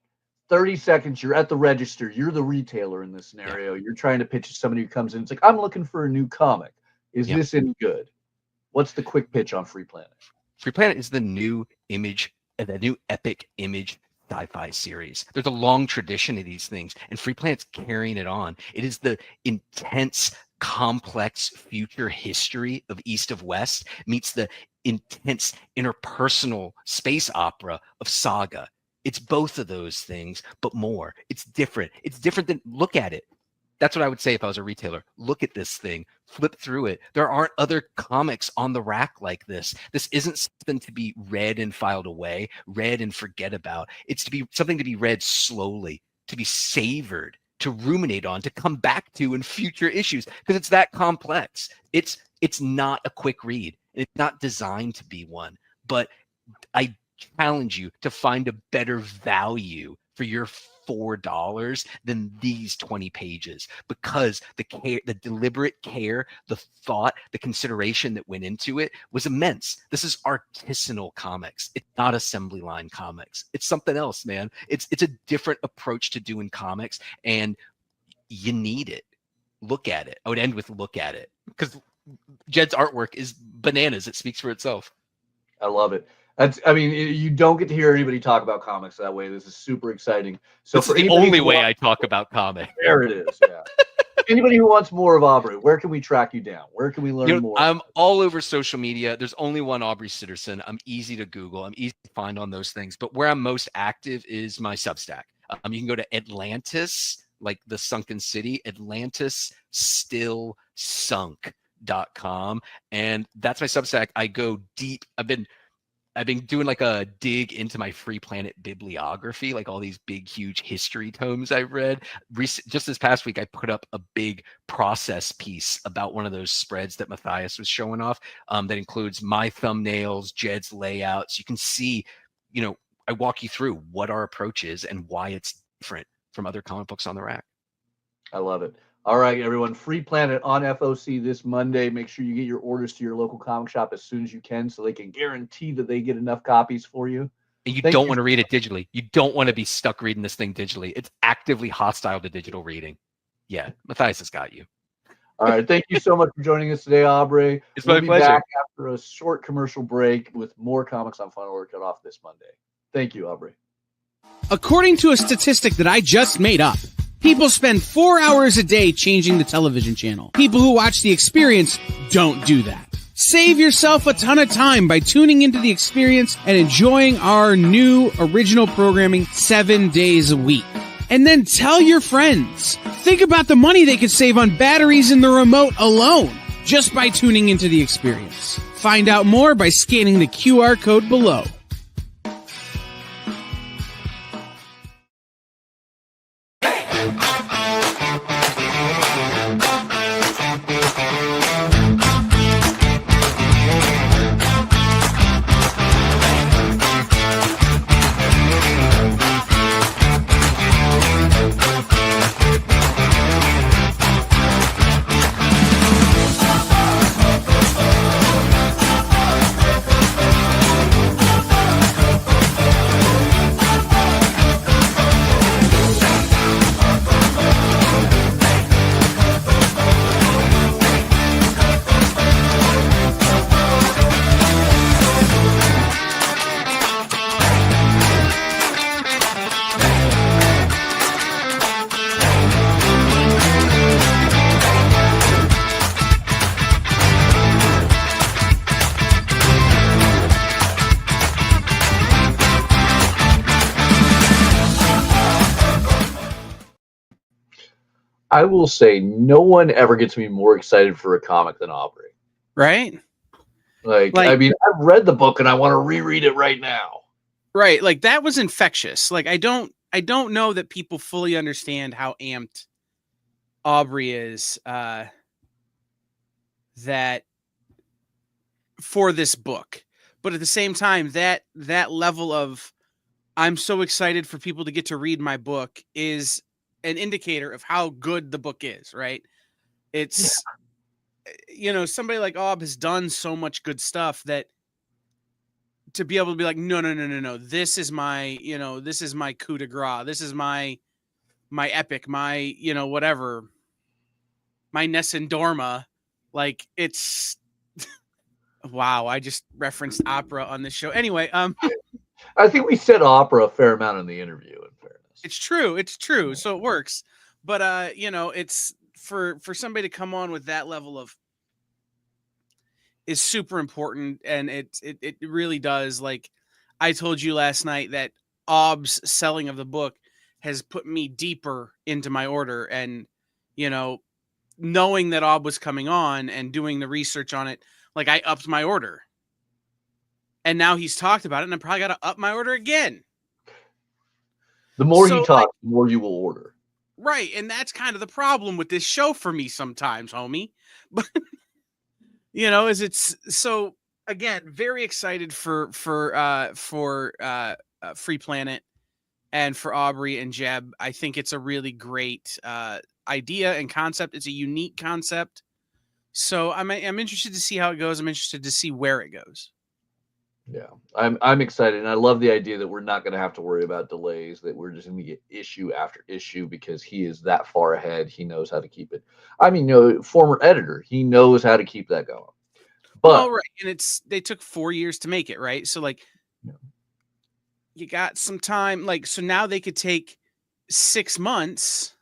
30 seconds. You're at the register. You're the retailer in this scenario. You're trying to pitch to somebody who comes in. It's like, I'm looking for a new comic. Is this any good? What's the quick pitch on Free Planet? Free Planet is the new epic Image sci-fi series. There's a long tradition of these things, and Free Planet's carrying it on. It is the intense, complex future history of East of West meets the intense interpersonal space opera of Saga. It's both of those things, but more. It's different. It's different than, look at it. That's what I would say if I was a retailer. Look at this thing, flip through it. There aren't other comics on the rack like this. This isn't something to be read and filed away, read and forget about. It's to be something to be read slowly, to be savored, to ruminate on, to come back to in future issues, because it's that complex. It's not a quick read. It's not designed to be one, but I challenge you to find a better value for your $4 than these 20 pages, because the care, the deliberate care, the thought, the consideration that went into it was immense. This is artisanal comics. It's not assembly line comics. It's something else, man. It's a different approach to doing comics, and you need it. Look at it. I would end with look at it, because Jed's artwork is bananas. It speaks for itself. I love it. I mean, you don't get to hear anybody talk about comics that way. This is super exciting. So this is the only way I talk about comics. There it is. Yeah. Anybody who wants more of Aubrey, where can we track you down? Where can we learn more? I'm all over social media. There's only one Aubrey Sitterson. I'm easy to Google. I'm easy to find on those things. But where I'm most active is my Substack. You can go to Atlantis, like the sunken city, AtlantisStillSunk.com, and that's my Substack. I go deep. I've been doing like a dig into my Free Planet bibliography, like all these big, huge history tomes I've read. Just this past week, I put up a big process piece about one of those spreads that Matthias was showing off, that includes my thumbnails, Jed's layouts. You can see, I walk you through what our approach is and why it's different from other comic books on the rack. I love it. All right, everyone. Free Planet on FOC this Monday. Make sure you get your orders to your local comic shop as soon as you can, so they can guarantee that they get enough copies for you. And you don't want to read it digitally. You don't want to be stuck reading this thing digitally. It's actively hostile to digital reading. Yeah, Matthias has got you. All right. Thank you so much for joining us today, Aubrey. It's my pleasure. Back after a short commercial break with more comics on Final Order Cut Off this Monday. Thank you, Aubrey. According to a statistic that I just made up, people spend 4 hours a day changing the television channel. People who watch The Experience don't do that. Save yourself a ton of time by tuning into The Experience and enjoying our new original programming 7 days a week. And then tell your friends. Think about the money they could save on batteries in the remote alone just by tuning into The Experience. Find out more by scanning the QR code below. I will say no one ever gets me more excited for a comic than Aubrey. Right? Like, I mean, I've read the book and I want to reread it right now. Right. Like, that was infectious. Like, I don't know that people fully understand how amped Aubrey is that for this book. But at the same time, that level of I'm so excited for people to get to read my book is an indicator of how good the book is, right? It's somebody like Ob has done so much good stuff that to be able to be like, no, this is my, this is my coup de grace, this is my epic, my, whatever, my Nessun Dorma, like it's wow, I just referenced opera on this show. Anyway, I think we said opera a fair amount in the interview, in fairness. It's true, so it works. But it's for somebody to come on with that level of is super important, and it really does. Like I told you last night that Ob's selling of the book has put me deeper into my order, and knowing that Ob was coming on and doing the research on it, like I upped my order. And now he's talked about it, and I probably got to up my order again. The more he talks, the more you will order. Right, and that's kind of the problem with this show for me sometimes, homie. But is it's so again very excited for Free Planet and for Aubrey and Jeb. I think it's a really great idea and concept. It's a unique concept. So I'm interested to see how it goes. I'm interested to see where it goes. Yeah, I'm excited, and I love the idea that we're not going to have to worry about delays, that we're just going to get issue after issue because he is that far ahead. He knows how to keep it. I mean, former editor, he knows how to keep that going. But right, and they took 4 years to make it, right? So like, you got some time. Like, so now they could take 6 months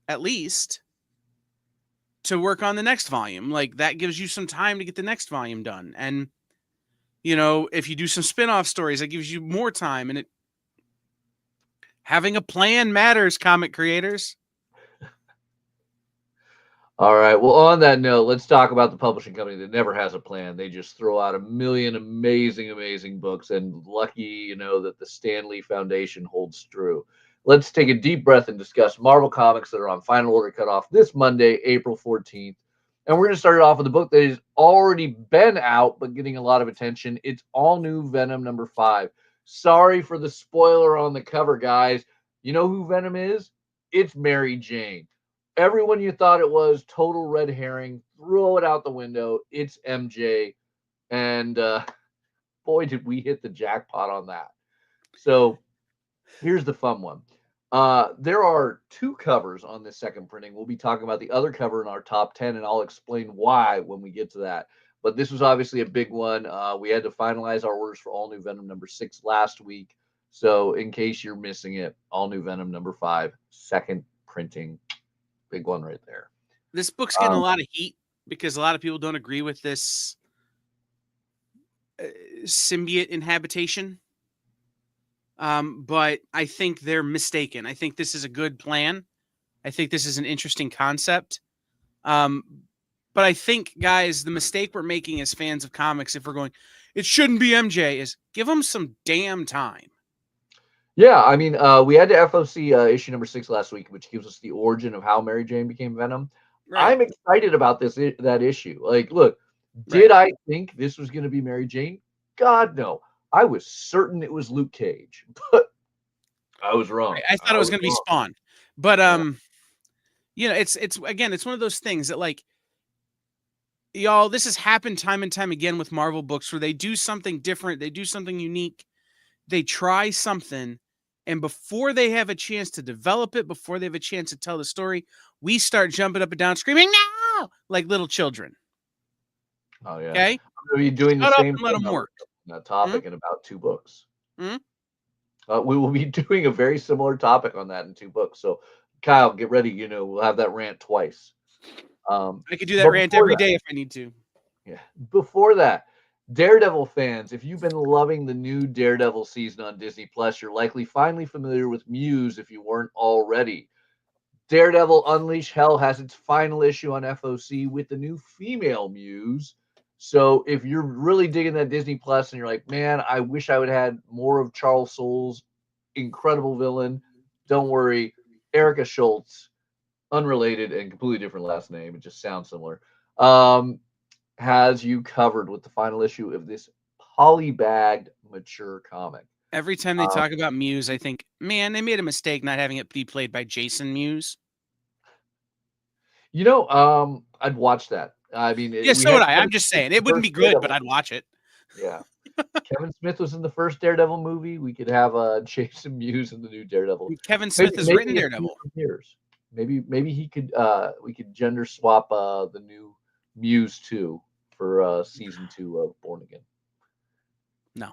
at least to work on the next volume. Like that gives you some time to get the next volume done, and if you do some spin-off stories, that gives you more time, and having a plan matters, comic creators. All right. Well, on that note, let's talk about the publishing company that never has a plan. They just throw out a million amazing books, and lucky, that the Stan Lee Foundation holds true. Let's take a deep breath and discuss Marvel Comics that are on final order cutoff this Monday, April 14th. And we're going to start it off with a book that has already been out, but getting a lot of attention. It's all new Venom number 5. Sorry for the spoiler on the cover, guys. You know who Venom is? It's Mary Jane. Everyone you thought it was, total red herring, throw it out the window. It's MJ. And boy, did we hit the jackpot on that. So here's the fun one. There are 2 covers on this second printing. We'll be talking about the other cover in our top 10, and I'll explain why when we get to that. But this was obviously a big one. We had to finalize our orders for All New Venom number 6 last week. So in case you're missing it, All New Venom number 5, second printing. Big one right there. This book's getting a lot of heat because a lot of people don't agree with this symbiote inhabitation. But I think they're mistaken. I think this is a good plan. I think this is an interesting concept. But I think, guys, the mistake we're making as fans of comics, if we're going, it shouldn't be MJ, is give them some damn time. Yeah, I mean, we had the FOC issue number 6 last week, which gives us the origin of how Mary Jane became Venom. Right. I'm excited about that issue. Like, look, did I think this was going to be Mary Jane? God, no. I was certain it was Luke Cage, but I was wrong. I thought it was going to be Spawn, but it's again, it's one of those things that, like, y'all, this has happened time and time again with Marvel books where they do something different, they do something unique, they try something, and before they have a chance to develop it, before they have a chance to tell the story, we start jumping up and down, screaming "No!" like little children. Oh yeah. Okay. I'm going to be doing the same. Let them work. That topic in about 2 books. We will be doing a very similar topic on that in 2 books. So, Kyle, get ready. We'll have that rant twice. I could do that rant every day if I need to. Yeah. Before that, Daredevil fans, if you've been loving the new Daredevil season on Disney Plus, you're likely finally familiar with Muse if you weren't already. Daredevil Unleash Hell has its final issue on FOC with the new female Muse. So if you're really digging that Disney Plus and you're like, man, I wish I would have had more of Charles Soule's incredible villain, don't worry. Erica Schultz, unrelated and completely different last name. It just sounds similar. has you covered with the final issue of this polybagged mature comic. Every time they talk about Muse, I think, man, they made a mistake not having it be played by Jason Muse. You know, I'd watch that. I mean, Yeah, so would I. I'm just saying it wouldn't be good, but I'd watch it. Yeah. Kevin Smith was in the first Daredevil movie. We could have Jason Muse in the new Daredevil. Kevin Smith has written Daredevil. Years. Maybe he could we could gender swap the new Muse 2 for season 2 of Born Again. No.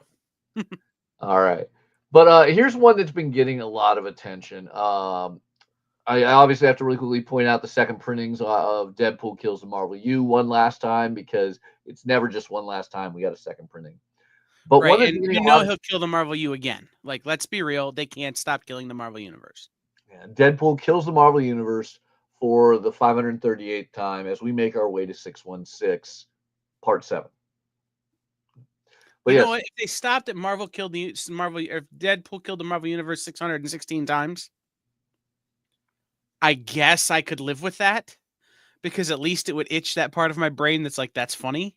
All right. But here's one that's been getting a lot of attention. I obviously have to really quickly point out the second printings of Deadpool Kills the Marvel U one last time, because it's never just one last time. We got a second printing. But right, one and you know he'll kill the Marvel U again. Like, let's be real, they can't stop killing the Marvel Universe. Yeah, Deadpool Kills the Marvel Universe for the 538th time as we make our way to 616, Part 7. But you yes. know what? If they stopped at Marvel killed the Marvel, or if Deadpool killed the Marvel Universe 616 times, I guess I could live with that, because at least it would itch that part of my brain that's like, that's funny.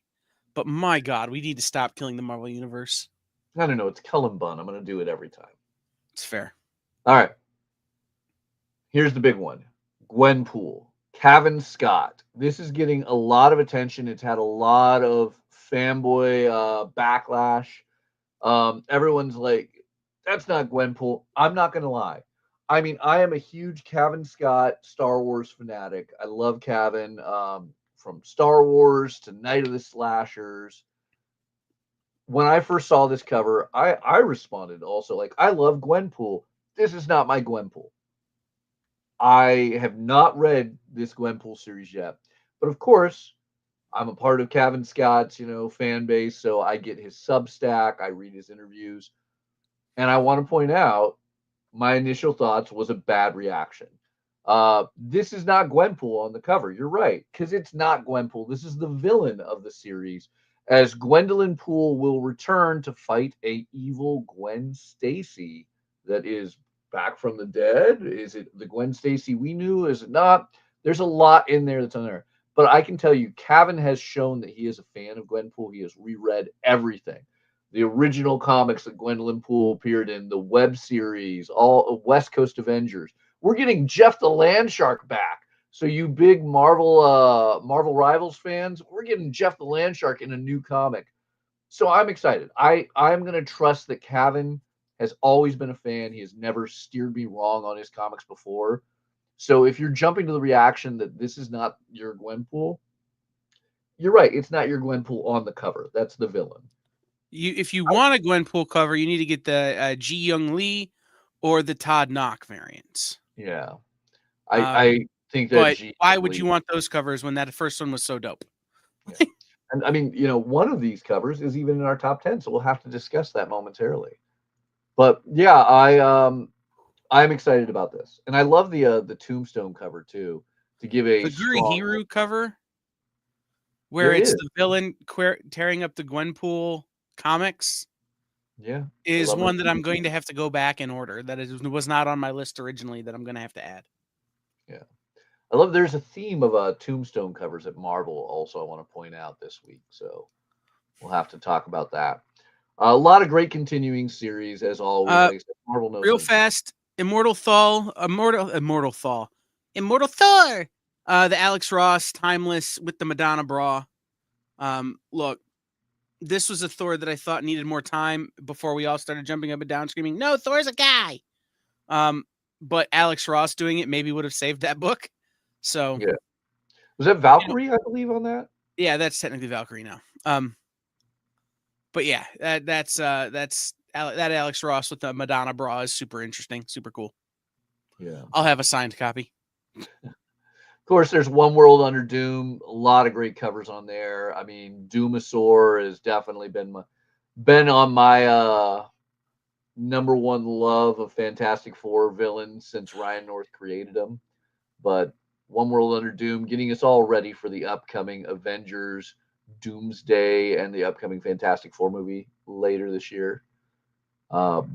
But my God, we need to stop killing the Marvel Universe. I don't know. It's Cullen Bunn. I'm going to do it every time. It's fair. All right. Here's the big one. Gwenpool. Cavan Scott. This is getting a lot of attention. It's had a lot of fanboy backlash. Everyone's like, that's not Gwenpool. I'm not going to lie. I mean, I am a huge Cavan Scott Star Wars fanatic. I love Cavan, from Star Wars to Night of the Slashers. When I first saw this cover, I responded also like, I love Gwenpool. This is not my Gwenpool. I have not read this Gwenpool series yet, but of course, I'm a part of Cavan Scott's, fan base, so I get his Substack, I read his interviews, and I want to point out, my initial thoughts was a bad reaction. This is not Gwenpool on the cover. You're right, because it's not Gwenpool. This is the villain of the series, as Gwendolyn Poole will return to fight a evil Gwen Stacy that is back from the dead. Is it the Gwen Stacy we knew? Is it not? There's a lot in there that's on there. But I can tell you, Cavan has shown that he is a fan of Gwenpool. He has reread everything. The original comics that Gwendolyn Poole appeared in, the web series, all West Coast Avengers. We're getting Jeff the Landshark back. So you big Marvel Rivals fans, we're getting Jeff the Landshark in a new comic. So I'm excited. I'm going to trust that Cavan has always been a fan. He has never steered me wrong on his comics before. So if you're jumping to the reaction that this is not your Gwenpool, you're right. It's not your Gwenpool on the cover. That's the villain. If you want a Gwenpool cover, you need to get the Ji Young Lee or the Todd Knock variants. Yeah, I think that. But why would you want those covers when that first one was so dope? Yeah. And I mean, one of these covers is even in our top 10, so we'll have to discuss that momentarily. But yeah, I'm excited about this, and I love the Tombstone cover too. To give a the Gurihiru cover, where it's the villain tearing up the Gwenpool comics. Yeah, is one that I'm going to have to go back and order. That was not on my list originally. That I'm going to have to add. Yeah, I love. There's a theme of Tombstone covers at Marvel. Also, I want to point out this week, so we'll have to talk about that. A lot of great continuing series as always. Marvel knows real fast. Immortal Thor. The Alex Ross Timeless with the Madonna bra. Look, this was a Thor that I thought needed more time before we all started jumping up and down screaming, "No, Thor's a guy." But Alex Ross doing it maybe would have saved that book. So yeah, was that Valkyrie? I believe on that. Yeah, that's technically Valkyrie now. But yeah, that's Alex Ross with the Madonna bra is super interesting, super cool. Yeah, I'll have a signed copy. Of course, there's One World Under Doom. A lot of great covers on there. I mean, Doomasaur has definitely been on my number one love of Fantastic Four villains since Ryan North created them. But One World Under Doom, getting us all ready for the upcoming Avengers, Doomsday, and the upcoming Fantastic Four movie later this year.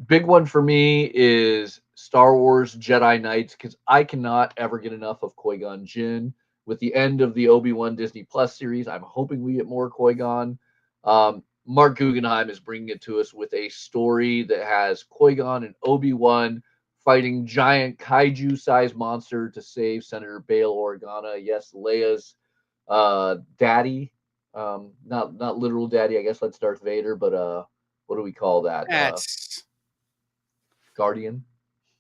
Big one for me is Star Wars Jedi Knights, because I cannot ever get enough of Qui-Gon Jinn. with the end of the Obi-Wan Disney Plus series, I'm hoping we get more Qui-Gon. Mark Guggenheim is bringing it to us with a story that has Qui-Gon and Obi-Wan fighting giant kaiju-sized monster to save Senator Bail Organa. Yes, Leia's daddy, not literal daddy. I guess that's Darth Vader, but what do we call that? That's guardian.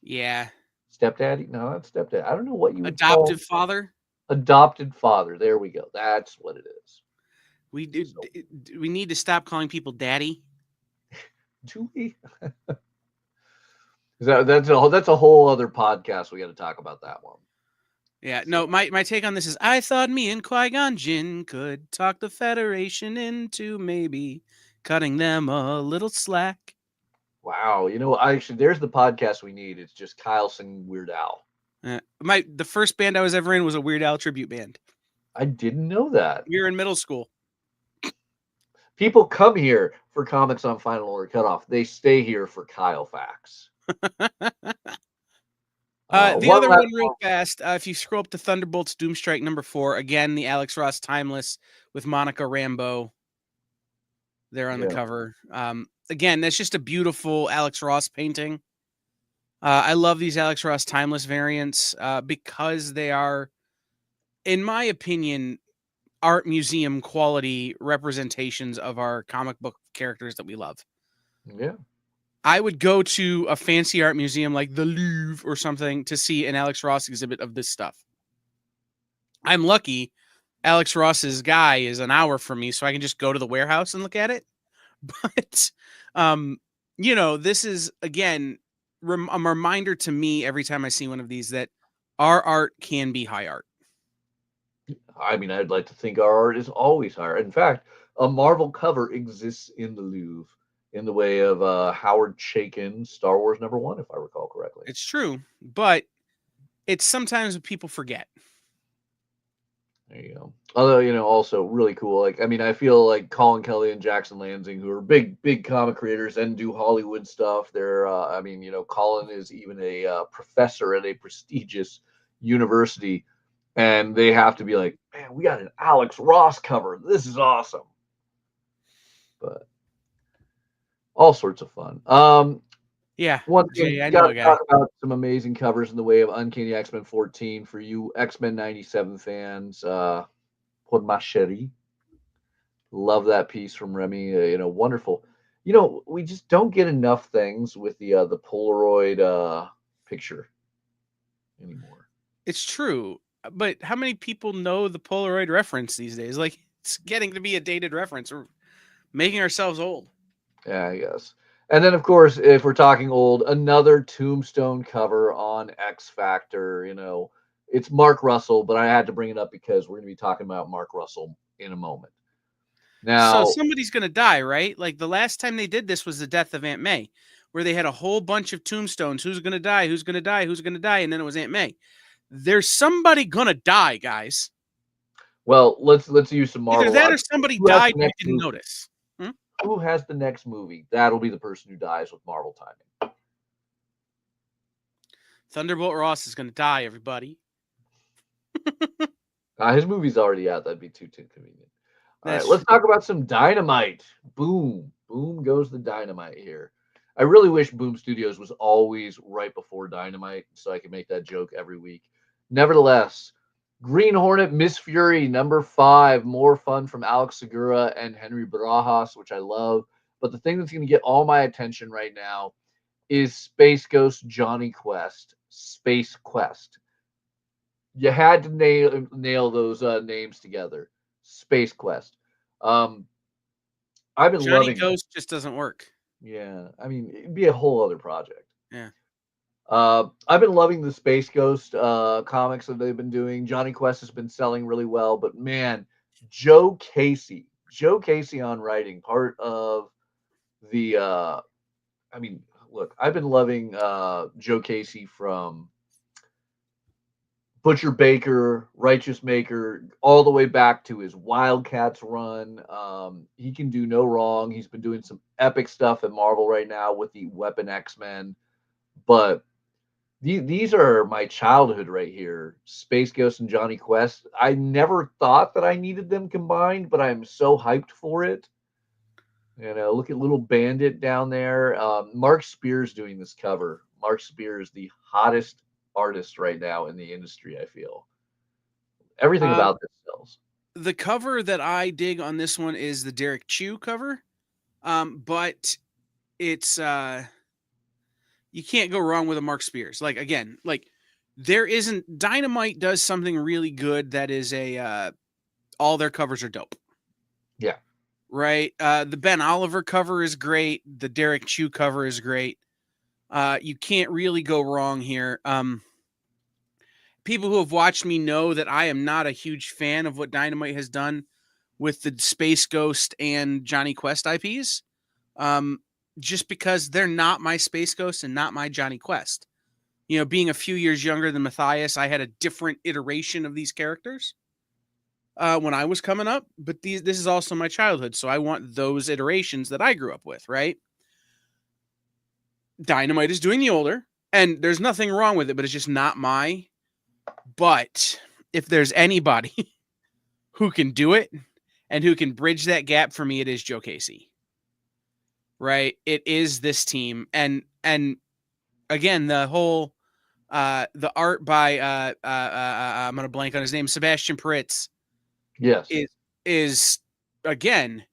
Yeah. Stepdaddy? No, not stepdad. I don't know what you would Adoptive call father. Adopted father. There we go. That's what it is. We need to stop calling people daddy. Do we? That's a whole other podcast. We got to talk about that one. Yeah, no, my take on this is I thought me and Qui-Gon Jinn could talk the Federation into maybe cutting them a little slack. Wow, actually, there's the podcast we need. It's just Kyle singing Weird Al. The first band I was ever in was a Weird Al tribute band. I didn't know that. We were in middle school. People come here for comics on Final Order Cutoff. They stay here for Kyle facts. The other one real fast, if you scroll up to Thunderbolts Doomstrike #4, again, the Alex Ross Timeless with Monica Rambeau there on the cover. Again, that's just a beautiful Alex Ross painting. I love these Alex Ross Timeless variants because they are, in my opinion, art museum quality representations of our comic book characters that we love. Yeah. I would go to a fancy art museum like the Louvre or something to see an Alex Ross exhibit of this stuff. I'm lucky Alex Ross's guy is an hour from me, so I can just go to the warehouse and look at it. But, this is, again, a reminder to me every time I see one of these that our art can be high art. I mean, I'd like to think our art is always higher. In fact, a Marvel cover exists in the Louvre in the way of Howard Chaykin's Star Wars #1, if I recall correctly. It's true, but it's sometimes what people forget. There you go. Although, also really cool. I feel like Colin Kelly and Jackson Lansing, who are big comic creators and do Hollywood stuff. They're, Colin is even a professor at a prestigious university. And they have to be like, man, we got an Alex Ross cover. This is awesome. But all sorts of fun. Yeah. Once again, got to talk about some amazing covers in the way of Uncanny X-Men 14 for you X-Men 97 fans. Por ma chérie. Love that piece from Remy. Wonderful. We just don't get enough things with the Polaroid picture anymore. It's true. But how many people know the Polaroid reference these days? Like, it's getting to be a dated reference. We're making ourselves old. Yeah, I guess. And then, of course, if we're talking old, another Tombstone cover on X Factor. It's Mark Russell, but I had to bring it up because we're going to be talking about Mark Russell in a moment. Now, so somebody's going to die, right? Like the last time they did this was the death of Aunt May, where they had a whole bunch of tombstones. Who's going to die? Who's going to die? Who's going to die? And then it was Aunt May. There's somebody going to die, guys. Well, let's use some Marvel. Either that or somebody died and you didn't notice. Who has the next movie? That'll be the person who dies with Marvel timing. Thunderbolt Ross is going to die, everybody. His movie's already out. That'd be too convenient. All right, let's talk about some Dynamite. Boom goes the Dynamite here. I really wish Boom Studios was always right before Dynamite so I could make that joke every week. Nevertheless, Green Hornet Miss Fury #5, more fun from Alex Segura and Henry Barajas, which I love. But the thing that's going to get all my attention right now is Space Ghost Johnny Quest. Space Quest. You had to nail those names together. Space Quest. I've been Johnny loving Ghost just doesn't work. Yeah, it'd be a whole other project. Yeah. I've been loving the Space Ghost comics that they've been doing. Johnny Quest has been selling really well, but man, Joe Casey on writing, part of the look, I've been loving Joe Casey from Butcher Baker, Righteous Maker, all the way back to his Wildcats run. He can do no wrong. He's been doing some epic stuff at Marvel right now with the Weapon X-Men. But These are my childhood right here. Space Ghost and Johnny Quest. I never thought that I needed them combined, but I'm so hyped for it. You know, look at Little Bandit down there. Mark Spears doing this cover. Mark Spears, the hottest artist right now in the industry, I feel. Everything about this sells. The cover that I dig on this one is the Derek Chew cover. But it's you can't go wrong with a Mark Spears. Like, again, like there isn't Dynamite does something really good that is all their covers are dope. Yeah. Right. The Ben Oliver cover is great. The Derek Chew cover is great. You can't really go wrong here. People who have watched me know that I am not a huge fan of what Dynamite has done with the Space Ghost and Johnny Quest IPs. Just because they're not my Space Ghost and not my Johnny Quest. You know, being a few years younger than Matthias, I had a different iteration of these characters when I was coming up, but this is also my childhood, so I want those iterations that I grew up with, right? Dynamite is doing the older, and there's nothing wrong with it, but it's just not my. But if there's anybody who can do it and who can bridge that gap for me, it is Joe Casey. Right? It is this team. And again, the whole the art by I'm gonna blank on his name, Sebastian Peretz. Yes. Is again,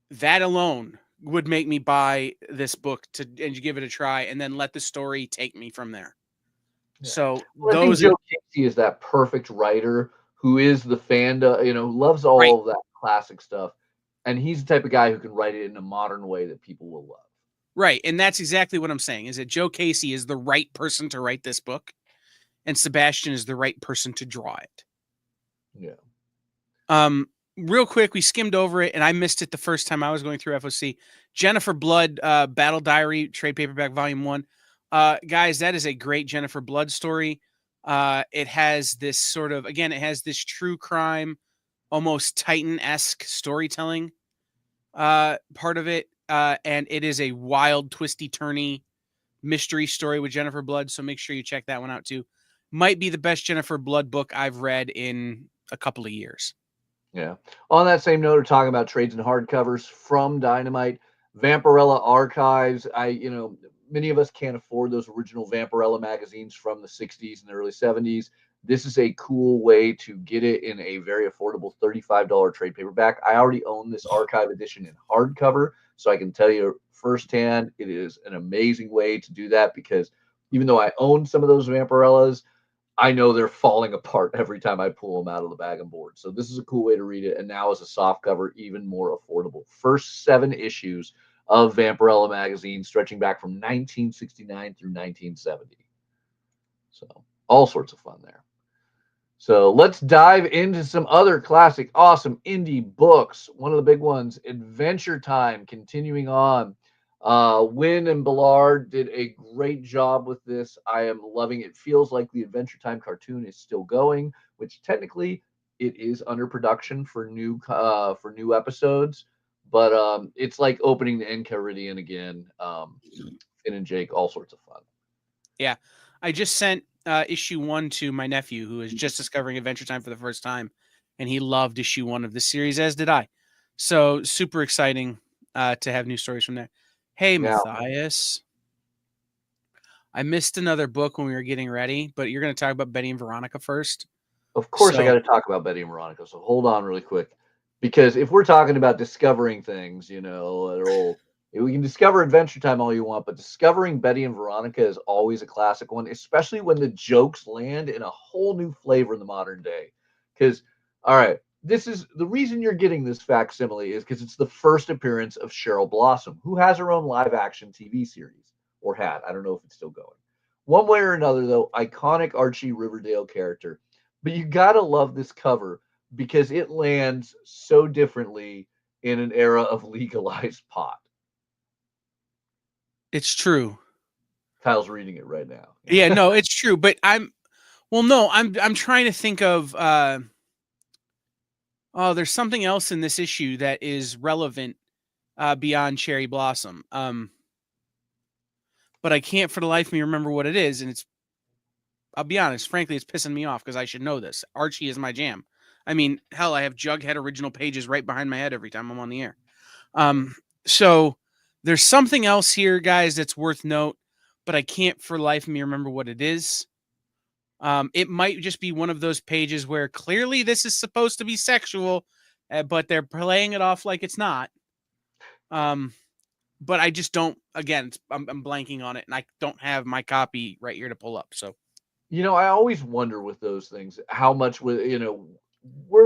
that alone would make me buy this book and give it a try and then let the story take me from there. Yeah. So I think Joe Casey is that perfect writer who is the fan, loves all of that classic stuff. And he's the type of guy who can write it in a modern way that people will love. Right. And that's exactly what I'm saying, is that Joe Casey is the right person to write this book. And Sebastian is the right person to draw it. Yeah. Real quick, we skimmed over it, and I missed it the first time I was going through FOC. Jennifer Blood, Battle Diary, trade paperback, volume 1. Guys, that is a great Jennifer Blood story. It has this sort of, again, it has this true crime, almost Titan-esque storytelling part of it. And it is a wild, twisty-turny mystery story with Jennifer Blood, so make sure you check that one out too. Might be the best Jennifer Blood book I've read in a couple of years. Yeah. On that same note, we're talking about trades and hardcovers from Dynamite. Vampirella Archives. Many of us can't afford those original Vampirella magazines from the 60s and the early 70s. This is a cool way to get it in a very affordable $35 trade paperback. I already own this archive edition in hardcover, so I can tell you firsthand it is an amazing way to do that, because even though I own some of those Vampirellas, I know they're falling apart every time I pull them out of the bag and board. So this is a cool way to read it, and now as a soft cover, even more affordable. First 7 issues of Vampirella magazine, stretching back from 1969 through 1970. So all sorts of fun there. So let's dive into some other classic, awesome indie books. One of the big ones, Adventure Time, continuing on. Wynn and Ballard did a great job with this. I am loving it. It feels like the Adventure Time cartoon is still going, which technically it is under production for new episodes. But it's like opening the Enchiridion again. Finn and Jake, all sorts of fun. Yeah. I just sent issue 1 to my nephew, who is just discovering Adventure Time for the first time, and he loved issue 1 of this series, as did I. So super exciting to have new stories from there. Hey, Matthias. I missed another book when we were getting ready, but you're going to talk about Betty and Veronica first. Of course, I got to talk about Betty and Veronica. So hold on really quick. Because if we're talking about discovering things, we can discover Adventure Time all you want, but discovering Betty and Veronica is always a classic one, especially when the jokes land in a whole new flavor in the modern day. Because, all right, this is the reason you're getting this facsimile is because it's the first appearance of Cheryl Blossom, who has her own live-action TV series, or had. I don't know if it's still going. One way or another, though, iconic Archie Riverdale character. But you got to love this cover, because it lands so differently in an era of legalized pot. It's true. Kyle's reading it right now. Yeah, no, it's true. But I'm trying to think of there's something else in this issue that is relevant beyond Cherry Blossom. But I can't for the life of me remember what it is, and it's I'll be honest, frankly, it's pissing me off because I should know this. Archie is my jam. I mean, hell, I have Jughead original pages right behind my head every time I'm on the air. So there's something else here, guys, that's worth note, but I can't for life of me remember what it is. It might just be one of those pages where clearly this is supposed to be sexual, but they're playing it off like it's not. But I just don't. Again, I'm blanking on it, and I don't have my copy right here to pull up. So, I always wonder with those things how much were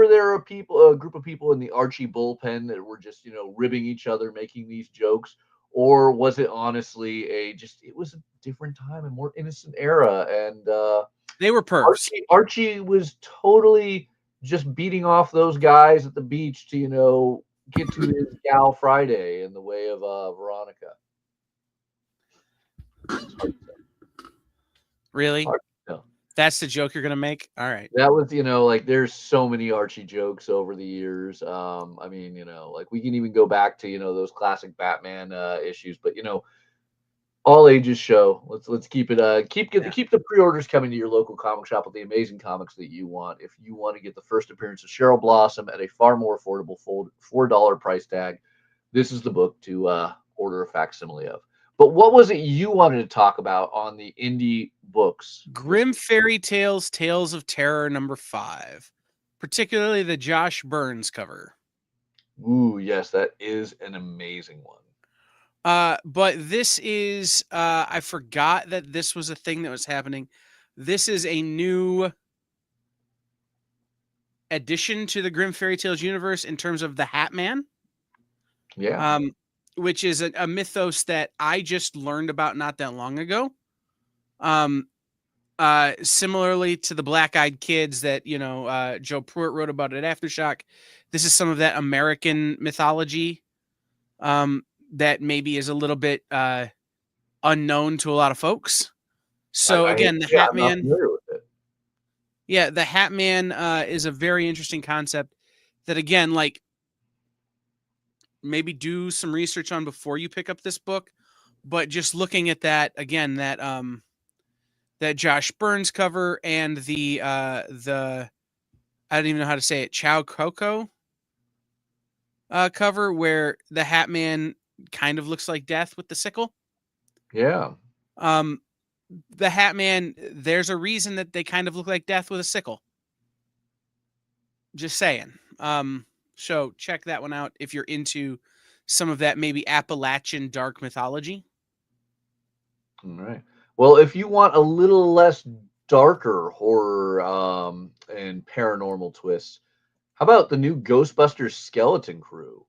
there a group of people in the Archie bullpen that were just ribbing each other, making these jokes, or was it honestly it was a different time, a more innocent era, and they were pervs. Archie was totally just beating off those guys at the beach to get to his gal Friday in the way of Veronica. Really? That's the joke you're gonna make? All right. That was, there's so many Archie jokes over the years. I mean, we can even go back to those classic Batman issues, but all ages show. Let's keep it keep the pre-orders coming to your local comic shop with the amazing comics that you want. If you want to get the first appearance of Cheryl Blossom at a far more affordable $4 price tag, this is the book to order a facsimile of. But what was it you wanted to talk about on the indie books? Grim Fairy Tales, Tales of Terror #5, particularly the Josh Burns cover. Ooh, yes, that is an amazing one. But this is, I forgot that this was a thing that was happening. This is a new addition to the Grim Fairy Tales universe in terms of the Hat Man. Yeah. Which is a mythos that I just learned about not that long ago. Similarly to the Black-Eyed Kids that, Joe Pruitt wrote about at Aftershock. This is some of that American mythology, that maybe is a little bit unknown to a lot of folks. So again, the Hat Man. Yeah, the Hat Man is a very interesting concept that, again, maybe do some research on before you pick up this book. But just looking at that again, that Josh Burns cover and the I don't even know how to say it, Chow Coco cover, where the Hat Man kind of looks like Death with the sickle. Yeah. The Hat Man, there's a reason that they kind of look like Death with a sickle. Just saying. So check that one out if you're into some of that maybe Appalachian dark mythology. All right. Well, if you want a little less darker horror and paranormal twists, how about the new Ghostbusters Skeleton Crew?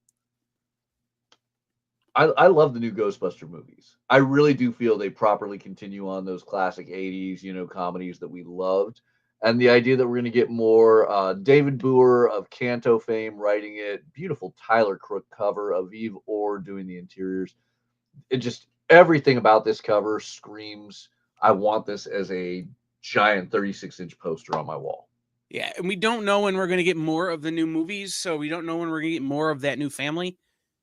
I love the new Ghostbuster movies. I really do feel they properly continue on those classic 80s, comedies that we loved. And the idea that we're going to get more David Boer of Canto fame writing it, beautiful Tyler Crook cover, Aviv Orr doing the interiors. It just, everything about this cover screams, I want this as a giant 36-inch poster on my wall. Yeah, and we don't know when we're going to get more of the new movies, so we don't know when we're going to get more of that new family.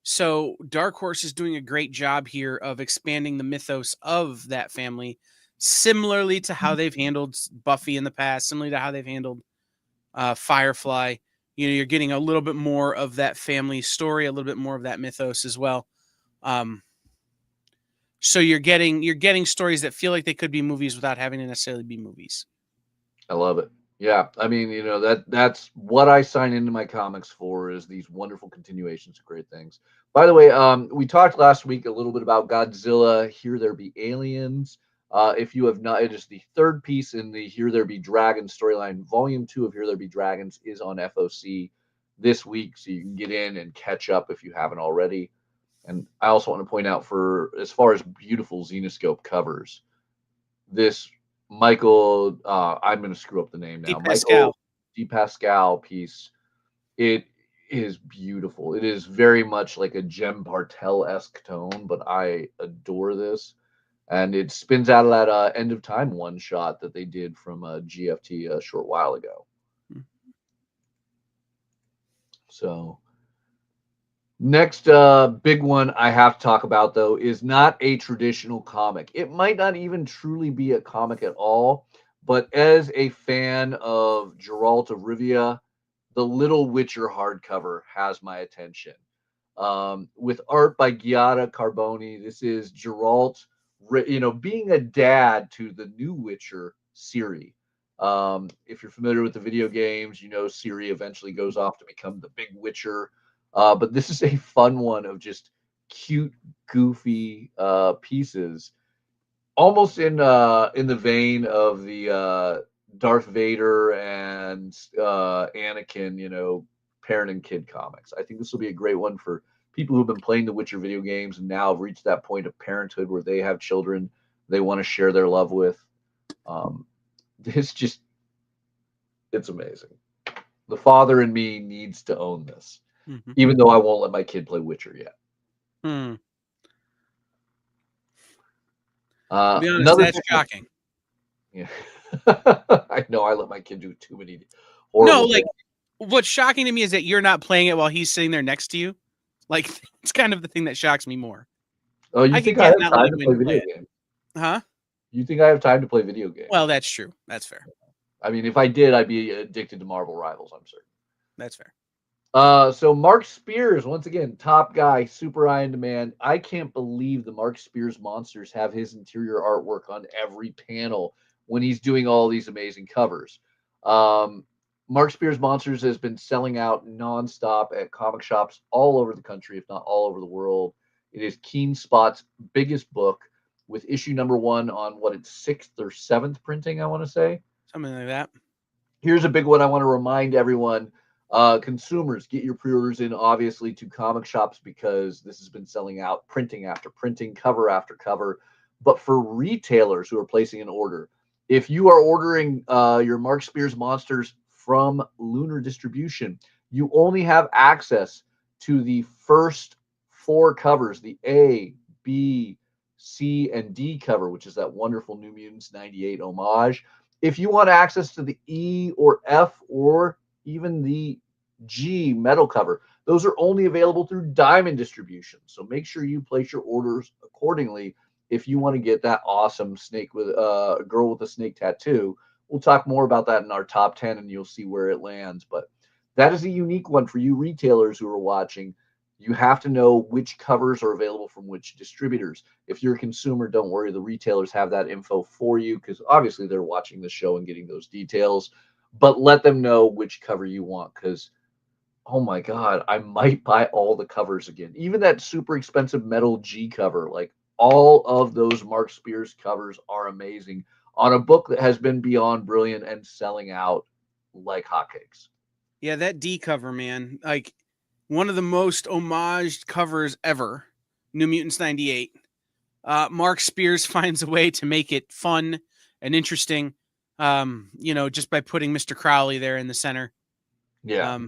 So Dark Horse is doing a great job here of expanding the mythos of that family, similarly to how they've handled Buffy in the past, similarly to how they've handled Firefly. You're getting a little bit more of that family story, a little bit more of that mythos as well. So you're getting stories that feel like they could be movies without having to necessarily be movies. I love it. Yeah, I mean, that's what I sign into my comics for, is these wonderful continuations of great things. By the way, we talked last week a little bit about Godzilla, Here There Be Aliens. If you have not, it is the third piece in the Here There Be Dragons storyline. Volume 2 of Here There Be Dragons is on FOC this week, so you can get in and catch up if you haven't already. And I also want to point out, for as far as beautiful Xenoscope covers, this Michael, I'm going to screw up the name now. Michael D. Pascal piece. It is beautiful. It is very much like a Jem Bartel-esque tone, but I adore this. And it spins out of that End of Time one shot that they did from GFT a short while ago. So next big one I have to talk about, though, is not a traditional comic. It might not even truly be a comic at all, But as a fan of Geralt of Rivia, the Little Witcher hardcover has my attention. With art by Giada Carboni, this is Geralt, being a dad to the new Witcher, Ciri. If you're familiar with the video games, Ciri eventually goes off to become the big Witcher. But this is a fun one of just cute, goofy pieces, almost in the vein of the Darth Vader and Anakin, parent and kid comics. I think this will be a great one for people who've been playing the Witcher video games and now have reached that point of parenthood where they have children they want to share their love with. It's amazing. The father in me needs to own this, even though I won't let my kid play Witcher yet. To be honest, that's shocking. Yeah. I know I let my kid do too many horrible things. What's shocking to me is that you're not playing it while he's sitting there next to you. Like, it's kind of the thing that shocks me more. Oh, you think I have time to play video games? Huh? You think I have time to play video games? Well, that's true. That's fair. I mean, if I did, I'd be addicted to Marvel Rivals, I'm certain. That's fair. So Mark Spears, once again, top guy, super high in demand. I can't believe the Mark Spears monsters have his interior artwork on every panel when he's doing all these amazing covers. Mark Spears Monsters has been selling out nonstop at comic shops all over the country, if not all over the world. It is Keen Spot's biggest book, with issue number 1 on its 6th or 7th printing, I want to say. Something like that. Here's a big one I want to remind everyone. Consumers, get your pre-orders in, obviously, to comic shops, because this has been selling out printing after printing, cover after cover. But for retailers who are placing an order, if you are ordering your Mark Spears Monsters from Lunar Distribution, you only have access to the first 4 covers, the A, B, C, and D cover, which is that wonderful New Mutants 98 homage. If you want access to the E or F or even the G metal cover, those are only available through Diamond Distribution. So make sure you place your orders accordingly if you want to get that awesome snake with a girl with a snake tattoo. We'll talk more about that in our top 10 and you'll see where it lands. But that is a unique one for you retailers who are watching. You have to know which covers are available from which distributors. If you're a consumer, don't worry. The retailers have that info for you, because obviously they're watching the show and getting those details. But let them know which cover you want, because, oh my God, I might buy all the covers again. Even that super expensive metal G cover, like all of those Mark Spears covers are amazing on a book that has been beyond brilliant and selling out like hotcakes. Yeah, that D cover, man, like one of the most homaged covers ever, New Mutants 98. Mark Spears finds a way to make it fun and interesting, just by putting Mr. Crowley there in the center. Yeah.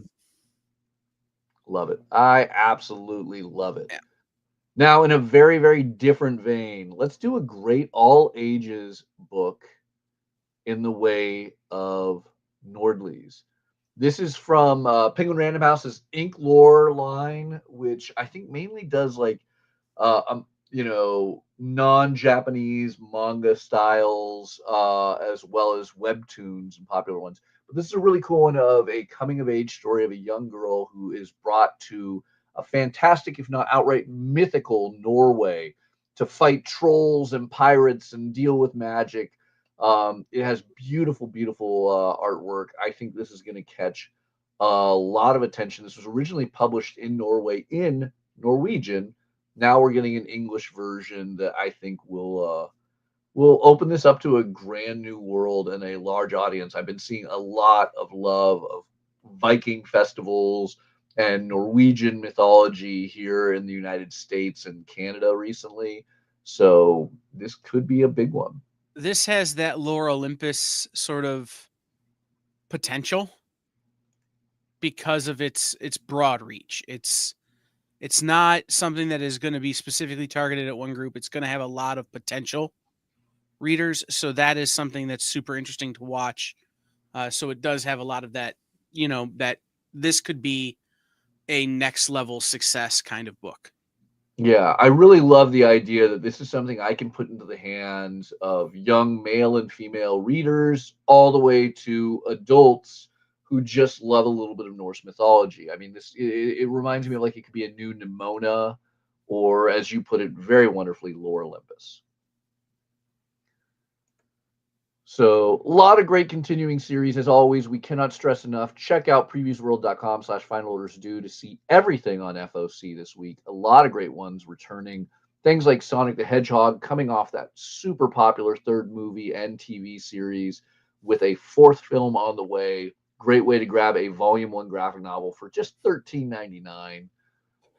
Love it. I absolutely love it. Yeah. Now, in a very, very different vein, let's do a great all ages book in the way of Nordlys. This is from Penguin Random House's Ink Lore line, which I think mainly does like, non-Japanese manga styles, as well as webtoons and popular ones. But this is a really cool one of a coming-of-age story of a young girl who is brought to a fantastic, if not outright mythical, Norway to fight trolls and pirates and deal with magic. It has beautiful, beautiful artwork. I think this is going to catch a lot of attention. This was originally published in Norway in Norwegian. Now we're getting an English version that I think will open this up to a grand new world and a large audience. I've been seeing a lot of love of Viking festivals and Norwegian mythology here in the United States and Canada recently. So this could be a big one. This has that Lore Olympus sort of potential because of its broad reach. It's not something that is going to be specifically targeted at one group. It's going to have a lot of potential readers. So that is something that's super interesting to watch. So it does have a lot of that, that this could be a next level success kind of book. Yeah, I really love the idea that this is something I can put into the hands of young male and female readers, all the way to adults who just love a little bit of Norse mythology. I mean, it reminds me of like it could be a new Nimona, or as you put it very wonderfully, Lore Olympus. So a lot of great continuing series. As always, we cannot stress enough. Check out previewsworld.com/final orders due to see everything on FOC this week. A lot of great ones returning. Things like Sonic the Hedgehog coming off that super popular third movie and TV series with a fourth film on the way. Great way to grab a volume 1 graphic novel for just $13.99.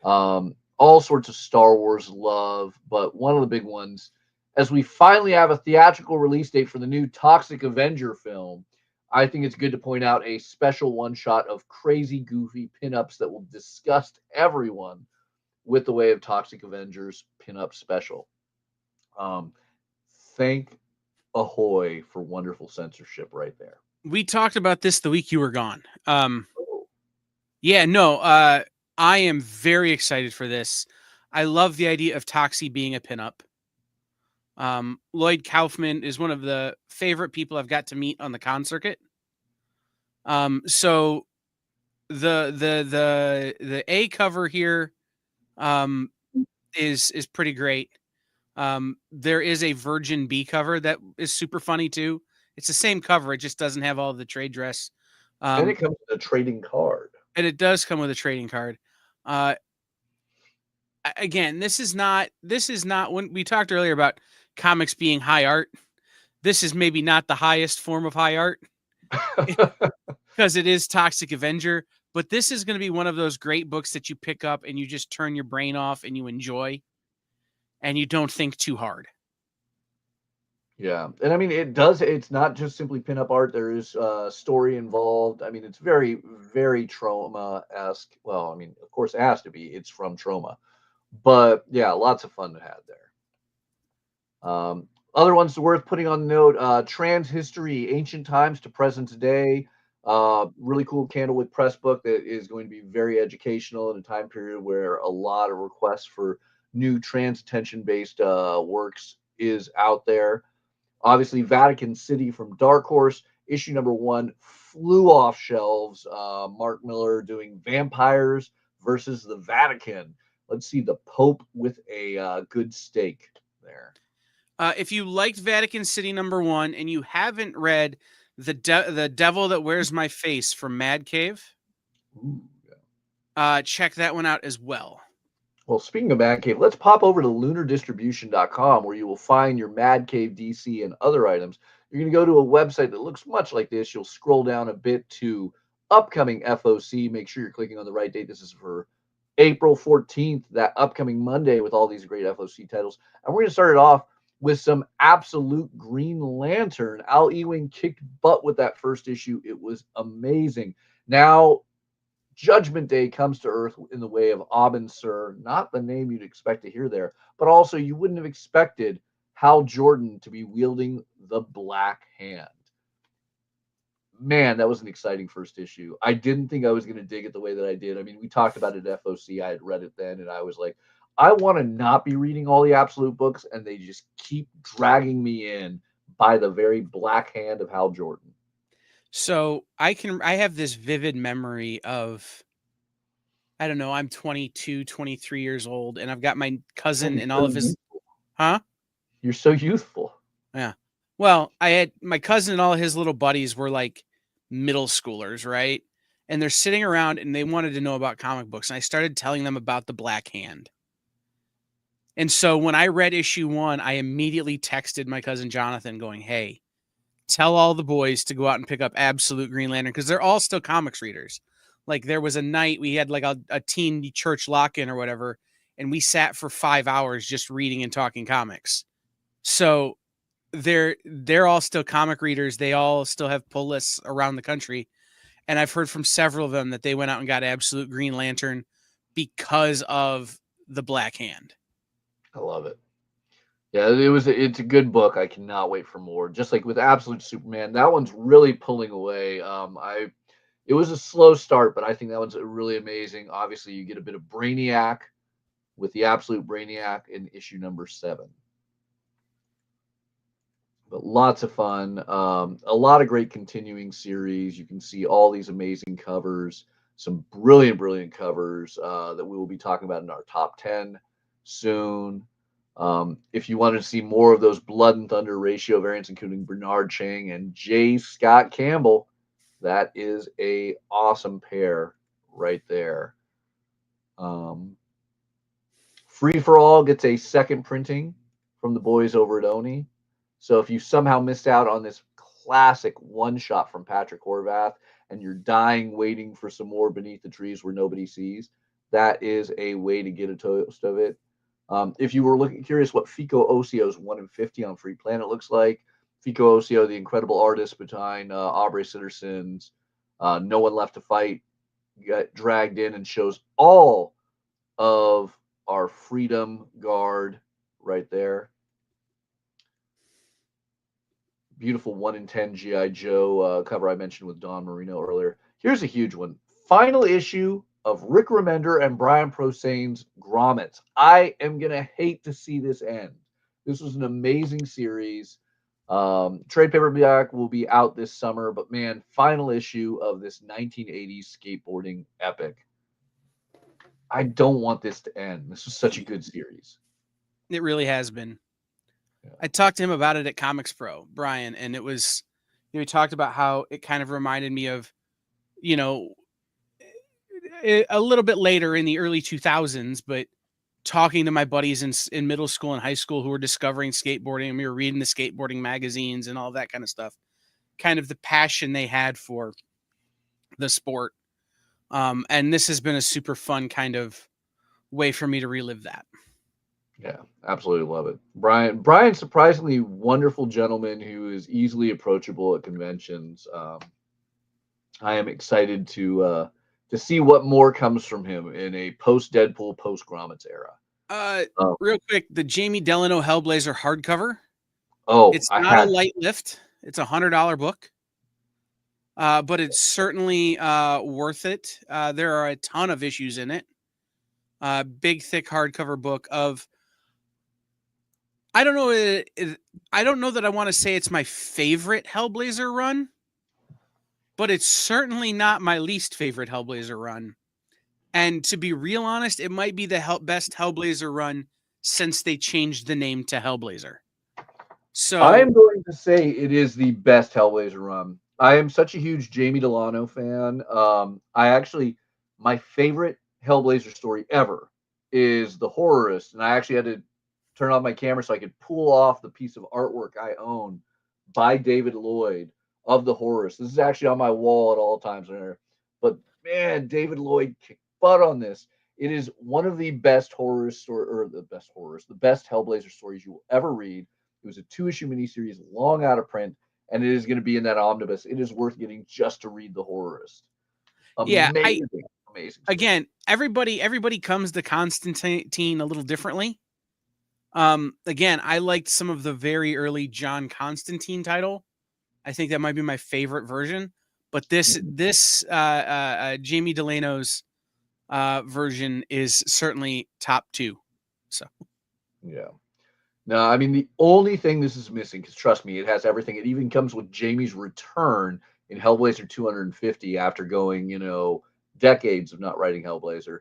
All sorts of Star Wars love, but one of the big ones, as we finally have a theatrical release date for the new Toxic Avenger film, I think it's good to point out a special one-shot of crazy, goofy pinups that will disgust everyone with the Way of Toxic Avengers pinup special. Thank Ahoy for wonderful censorship right there. We talked about this the week you were gone. Yeah, no, I am very excited for this. I love the idea of Toxie being a pinup. Lloyd Kaufman is one of the favorite people I've got to meet on the con circuit. So the A cover here is pretty great. There is a Virgin B cover that is super funny too. It's the same cover, it just doesn't have all the trade dress. And it comes with a trading card. And it does come with a trading card. Again, this is not when we talked earlier about comics being high art. This is maybe not the highest form of high art because it is Toxic Avenger, but this is going to be one of those great books that you pick up and you just turn your brain off and you enjoy and you don't think too hard. Yeah. And I mean, it's not just simply pinup art. There is story involved. I mean, it's very, very Troma-esque. Well, I mean, of course it has to be. It's from Troma. But yeah, lots of fun to have there. Other ones worth putting on the note, Trans History, Ancient Times to Present Day. Really cool Candlewick Press book that is going to be very educational in a time period where a lot of requests for new trans attention-based works is out there. Obviously, Vatican City from Dark Horse, issue number 1, flew off shelves. Mark Miller doing Vampires versus the Vatican. Let's see the Pope with a good steak there. If you liked Vatican City number 1 and you haven't read the Devil That Wears My Face from Mad Cave, check that one out as well. Well, speaking of Mad Cave, let's pop over to lunardistribution.com where you will find your Mad Cave DC and other items. You're going to go to a website that looks much like this. You'll scroll down a bit to upcoming FOC. Make sure you're clicking on the right date. This is for April 14th, that upcoming Monday, with all these great FOC titles. And we're going to start it off with some absolute Green Lantern. Al Ewing kicked butt with that first issue. It was amazing. Now, Judgment Day comes to Earth in the way of Abin Sur, not the name you'd expect to hear there, but also you wouldn't have expected Hal Jordan to be wielding the Black Hand. Man, that was an exciting first issue. I didn't think I was going to dig it the way that I did. I mean, we talked about it at FOC. I had read it then, and I was like, I want to not be reading all the Absolute books, and they just keep dragging me in by the very Black Hand of Hal Jordan. So I have this vivid memory of, I don't know, I'm 22, 23 years old, and I've got my cousin and all of his, You're so youthful. Yeah. Well, I had my cousin and all of his little buddies were like middle schoolers, right? And they're sitting around and they wanted to know about comic books. And I started telling them about the Black Hand. And so when I read issue 1, I immediately texted my cousin Jonathan going, hey, tell all the boys to go out and pick up Absolute Green Lantern, because they're all still comics readers. Like there was a night we had like a teen church lock-in or whatever, and we sat for 5 hours just reading and talking comics. So they're all still comic readers. They all still have pull lists around the country. And I've heard from several of them that they went out and got Absolute Green Lantern because of the Black Hand. I love it. Yeah, it's a good book. I cannot wait for more. Just like with Absolute Superman, that one's really pulling away. It was a slow start, but I think that one's really amazing. Obviously, you get a bit of Brainiac with the Absolute Brainiac in issue number 7. But lots of fun. A lot of great continuing series. You can see all these amazing covers, some brilliant, brilliant covers that we will be talking about in our top 10 soon. If you wanted to see more of those Blood and Thunder ratio variants, including Bernard Chang and J. Scott Campbell, that is a awesome pair right there. Free for All gets a second printing from the boys over at Oni. So if you somehow missed out on this classic one-shot from Patrick Horvath and you're dying waiting for some more Beneath the Trees Where Nobody Sees, that is a way to get a toast of it. If you were curious what Fico Ocio's 1 in 50 on Free Planet looks like, Fico Ocio, the incredible artist behind Aubrey Sitterson's No One Left to Fight, got dragged in and shows all of our Freedom Guard right there. Beautiful 1 in 10 G.I. Joe cover I mentioned with Don Marino earlier. Here's a huge one. Final issue of Rick Remender and Brian Posehn's Grommets. I am going to hate to see this end. This was an amazing series. Trade paperback will be out this summer, but man, final issue of this 1980s skateboarding epic. I don't want this to end. This was such a good series. It really has been. I talked to him about it at Comics Pro, Brian, and it was, he talked about how it kind of reminded me of, a little bit later in the early 2000s, but talking to my buddies in middle school and high school who were discovering skateboarding, and we were reading the skateboarding magazines and all that kind of stuff, kind of the passion they had for the sport. And this has been a super fun kind of way for me to relive that. Yeah, absolutely love it. Brian, surprisingly wonderful gentleman who is easily approachable at conventions. I am excited to see what more comes from him in a post-Deadpool, post-Grommets era. Real quick, the Jamie Delano Hellblazer hardcover. Oh, it's not a light lift. It's a $100 book. But it's certainly worth it. There are a ton of issues in it. Big, thick hardcover book of, I don't know. I don't know that I want to say it's my favorite Hellblazer run, but it's certainly not my least favorite Hellblazer run. And to be real honest, it might be the best Hellblazer run since they changed the name to Hellblazer. So I am going to say it is the best Hellblazer run. I am such a huge Jamie Delano fan. My favorite Hellblazer story ever is The Horrorist, and I actually had to turn on my camera so I could pull off the piece of artwork I own by David Lloyd of The Horrorist. This is actually on my wall at all times there. But man, David Lloyd kicked butt on this. It is one of the best the best Hellblazer stories you will ever read. It was a 2-issue miniseries, long out of print, and it is going to be in that omnibus. It is worth getting just to read The Horrorist. Amazing. Again, everybody comes to Constantine a little differently. Again, I liked some of the very early John Constantine title. I think that might be my favorite version, but this Jamie Delano's version is certainly top 2. So, yeah. No, I mean, the only thing this is missing, because trust me, it has everything. It even comes with Jamie's return in Hellblazer 250 after going, decades of not writing Hellblazer.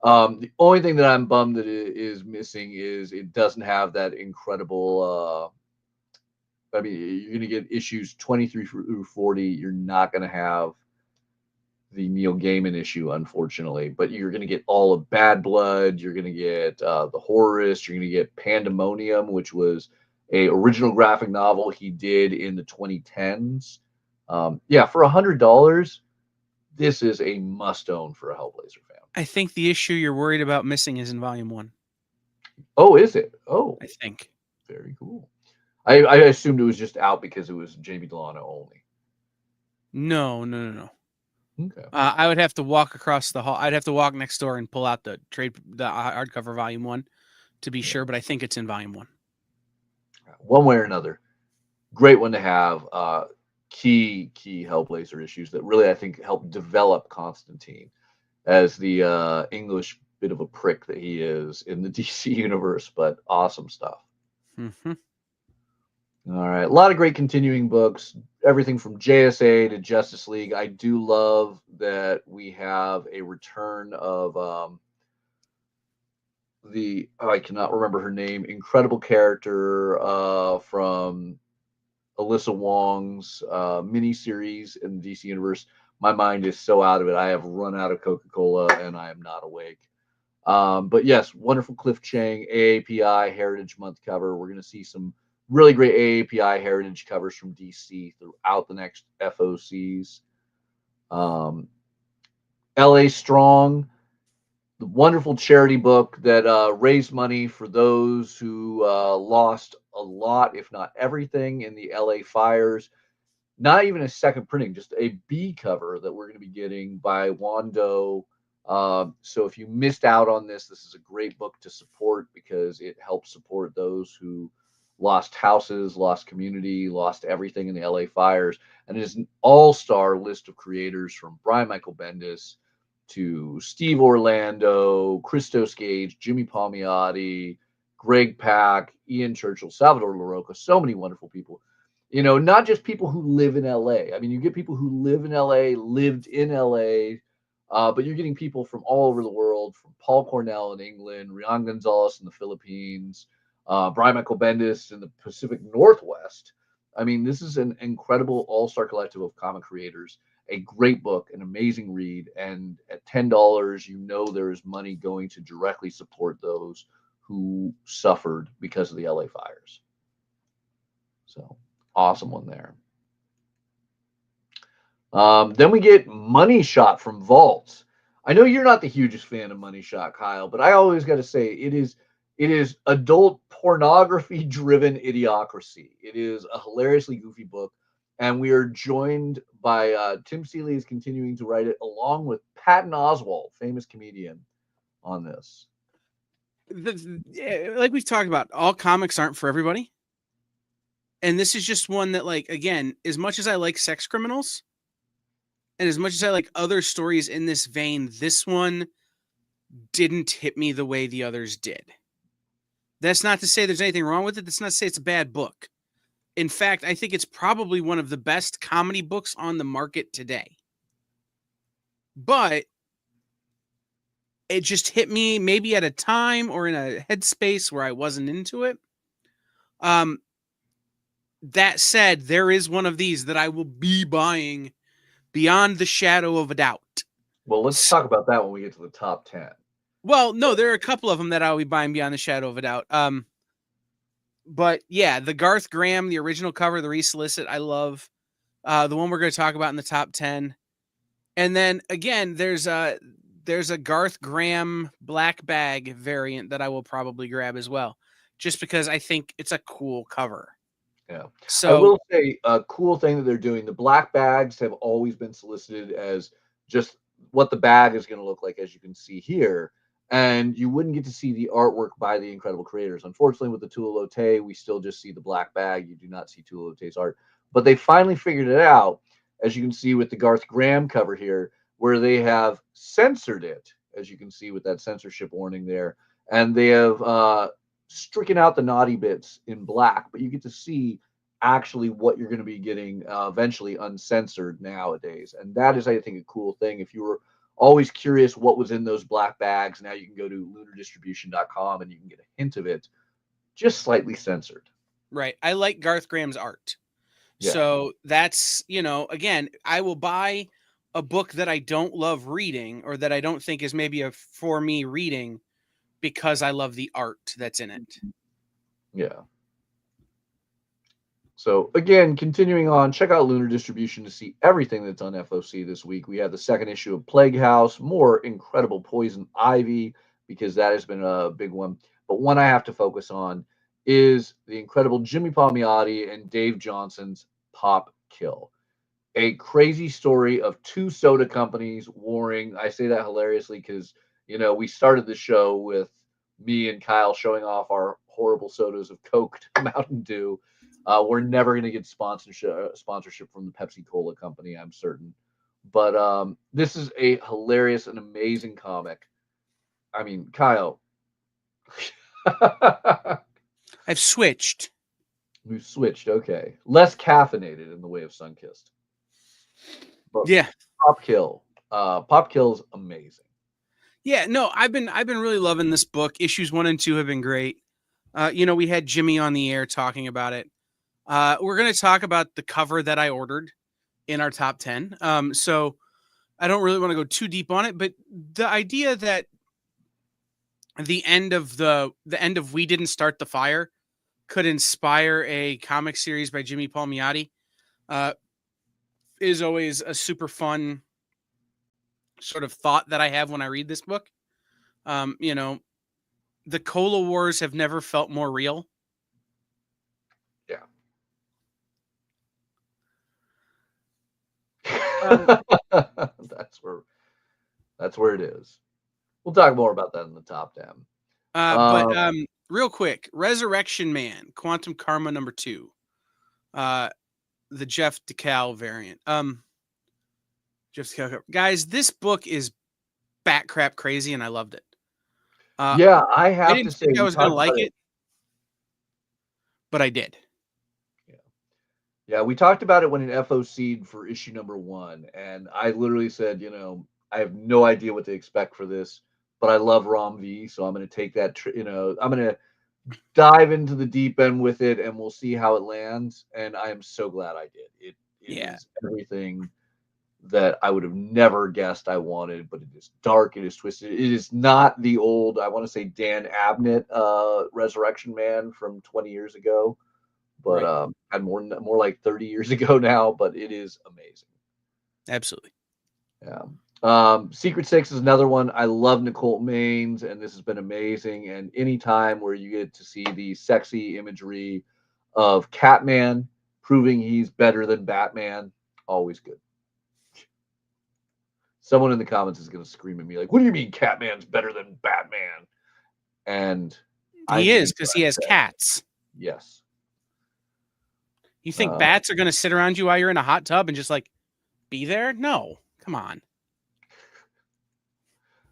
The only thing that I'm bummed that it is missing is it doesn't have that incredible. You're going to get issues 23 through 40. You're not going to have the Neil Gaiman issue, unfortunately, but you're going to get all of Bad Blood. You're going to get The Horrorist. You're going to get Pandemonium, which was a original graphic novel he did in the 2010s. For $100, this is a must-own for a Hellblazer fan. I think the issue you're worried about missing is in volume 1. Oh, is it? Oh, I think. Very cool. I assumed it was just out because it was Jamie Delano only. No. Okay. I would have to walk across the hall. I'd have to walk next door and pull out the hardcover volume 1 to be sure, but I think it's in volume 1. One way or another, great one to have. Key Hellblazer issues that really, I think, help develop Constantine as the English bit of a prick that he is in the DC universe, but awesome stuff. Mm-hmm. All right. A lot of great continuing books, everything from JSA to Justice League. I do love that we have a return of I cannot remember her name, incredible character from Alyssa Wong's miniseries in the DC universe. My mind is so out of it. I have run out of Coca-Cola and I am not awake. But yes, wonderful Cliff Chang AAPI Heritage Month cover. We're going to see some really great AAPI Heritage covers from DC throughout the next FOCs. LA Strong, the wonderful charity book that raised money for those who lost a lot, if not everything, in the LA fires. Not even a second printing, just a B cover that we're going to be getting by Wando. So if you missed out on this, this is a great book to support because it helps support those who lost houses, lost community, lost everything in the LA fires. And it is an all-star list of creators from Brian Michael Bendis to Steve Orlando, Christos Gage, Jimmy Palmiotti, Greg Pak, Ian Churchill, Salvador LaRocca, so many wonderful people. You know, not just people who live in LA. I mean, you get people who live in LA, lived in LA, but you're getting people from all over the world, from Paul Cornell in England, Rian Gonzalez in the Philippines, Brian Michael Bendis in the Pacific Northwest. I mean, this is an incredible all-star collective of comic creators. A great book, an amazing read, and at $10, you know there is money going to directly support those who suffered because of the LA fires. So, awesome one there. Then we get Money Shot from Vault. I know you're not the hugest fan of Money Shot, Kyle, but I always got to say it is adult pornography-driven idiocracy. It is a hilariously goofy book, and we are joined by Tim Seeley is continuing to write it along with Patton Oswalt, famous comedian, on this. Like we've talked about, all comics aren't for everybody. And this is just one that, like, again, as much as I like Sex Criminals and as much as I like other stories in this vein, this one didn't hit me the way the others did. That's not to say there's anything wrong with it. That's not to say it's a bad book. In fact, I think it's probably one of the best comedy books on the market today. But it just hit me maybe at a time or in a headspace where I wasn't into it. That said, there is one of these that I will be buying beyond the shadow of a doubt. Well, let's talk about that when we get to the top 10. Well, no, there are a couple of them that I'll be buying beyond the shadow of a doubt. But yeah, the Garth Graham, the original cover, the resolicit, I love. The one we're going to talk about in the top 10. And then again, there's a Garth Graham black bag variant that I will probably grab as well, just because I think it's a cool cover. Yeah. So I will say a cool thing that they're doing. The black bags have always been solicited as just what the bag is going to look like, as you can see here. And you wouldn't get to see the artwork by the incredible creators. Unfortunately, with the Tula Lotay, we still just see the black bag. You do not see Tula Lotay's art. But they finally figured it out, as you can see with the Garth Graham cover here, where they have censored it, as you can see with that censorship warning there. And they have stricken out the naughty bits in black, but you get to see actually what you're going to be getting eventually uncensored nowadays. And that is, I think, a cool thing. If you were always curious what was in those black bags, now you can go to lunardistribution.com and you can get a hint of it, just slightly censored. Right. I like Garth Graham's art. Yeah. So that's, again, I will buy a book that I don't love reading or that I don't think is maybe a for me reading because I love the art that's in it. Yeah. So again, continuing on, check out Lunar Distribution to see everything that's on FOC this week. We have the second issue of Plague House, more incredible Poison Ivy, because that has been a big one. But one I have to focus on is the incredible Jimmy Palmiotti and Dave Johnson's Pop Kill. A crazy story of two soda companies warring. I say that hilariously because, we started the show with me and Kyle showing off our horrible sodas of Coke to Mountain Dew. We're never going to get sponsorship from the Pepsi Cola company, I'm certain. But this is a hilarious and amazing comic I mean, Kyle. I've switched. We've switched. Okay, less caffeinated in the way of Sunkissed. But Yeah. Pop Kill. Pop Kill's amazing. Yeah, no, I've been really loving this book. Issues 1 and 2 have been great. We had Jimmy on the air talking about it. We're going to talk about the cover that I ordered in our top 10. So I don't really want to go too deep on it, but the idea that the end of We Didn't Start the Fire could inspire a comic series by Jimmy Palmiotti is always a super fun sort of thought that I have when I read this book. The Cola Wars have never felt more real. Yeah. That's where it is. We'll talk more about that in the top 10. But real quick, Resurrection Man, Quantum Karma #2, the Jeff DeCal variant. Jeff DeCal, guys, this book is bat crap crazy, and I loved it. Yeah, I have I didn't to say, think I we was going to talked like about it, but I did. Yeah, we talked about it when it FOC'd for issue #1, and I literally said, I have no idea what to expect for this, but I love Rom V, so I'm going to take that, I'm going to dive into the deep end with it, and we'll see how it lands, and I am so glad I did. It is everything that I would have never guessed I wanted, but it is dark, it is twisted. It is not the old, I want to say, Dan Abnett Resurrection Man from 20 years ago, but and more like 30 years ago now, but it is amazing. Absolutely. Yeah. Secret Six is another one. I love Nicole Maines, and this has been amazing. And any time where you get to see the sexy imagery of Catman proving he's better than Batman, always good. Someone in the comments is going to scream at me like, "What do you mean Catman's better than Batman?" And he is, because he has cats. Yes. You think bats are going to sit around you while you're in a hot tub and just like be there? No, come on.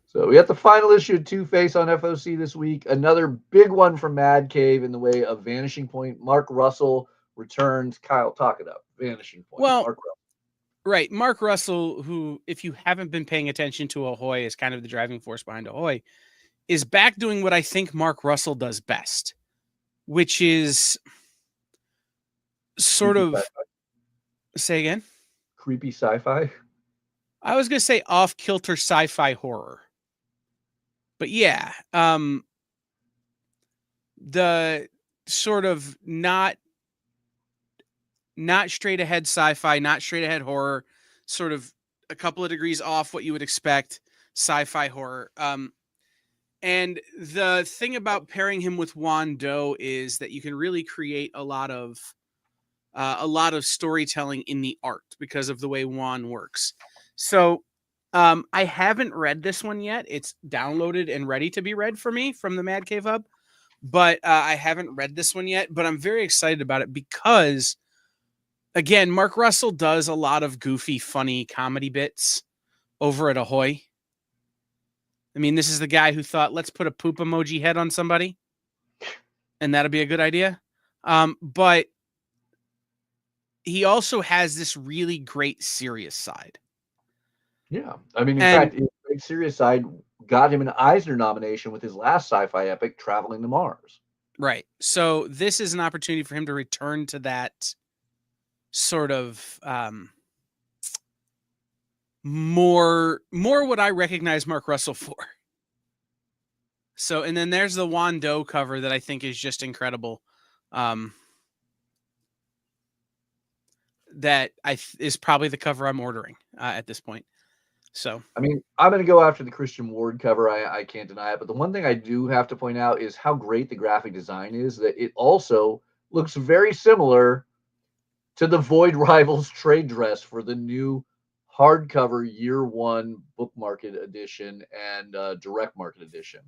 So we got the final issue of Two-Face on FOC this week. Another big one from Mad Cave in the way of Vanishing Point. Mark Russell returns. Kyle, talk it up. Vanishing Point. Well, Mark Russell. Right. Mark Russell, who, if you haven't been paying attention to Ahoy, is kind of the driving force behind Ahoy, is back doing what I think Mark Russell does best, which is sort of... Say again? Creepy sci-fi? I was going to say off-kilter sci-fi horror. But yeah, the sort of not straight ahead sci-fi, not straight ahead horror, sort of a couple of degrees off what you would expect sci-fi horror. And the thing about pairing him with Juan Doe is that you can really create a lot of storytelling in the art because of the way Juan works. So I haven't read this one yet. It's downloaded and ready to be read for me from the Mad Cave Hub, but I haven't read this one yet, but I'm very excited about it because, again, Mark Russell does a lot of goofy, funny comedy bits over at Ahoy. I mean, this is the guy who thought, let's put a poop emoji head on somebody, and that'll be a good idea. But he also has this really great serious side. Yeah. I mean, in fact, his great serious side got him an Eisner nomination with his last sci-fi epic, Traveling to Mars. Right. So this is an opportunity for him to return to that sort of more what I recognize Mark Russell for. So, and then there's the Juan Doe cover that I think is just incredible. That is probably the cover I'm ordering at this point. So, I mean, I'm going to go after the Christian Ward cover. I can't deny it. But the one thing I do have to point out is how great the graphic design is, that it also looks very similar to the Void Rivals trade dress for the new hardcover year one book market edition and direct market edition.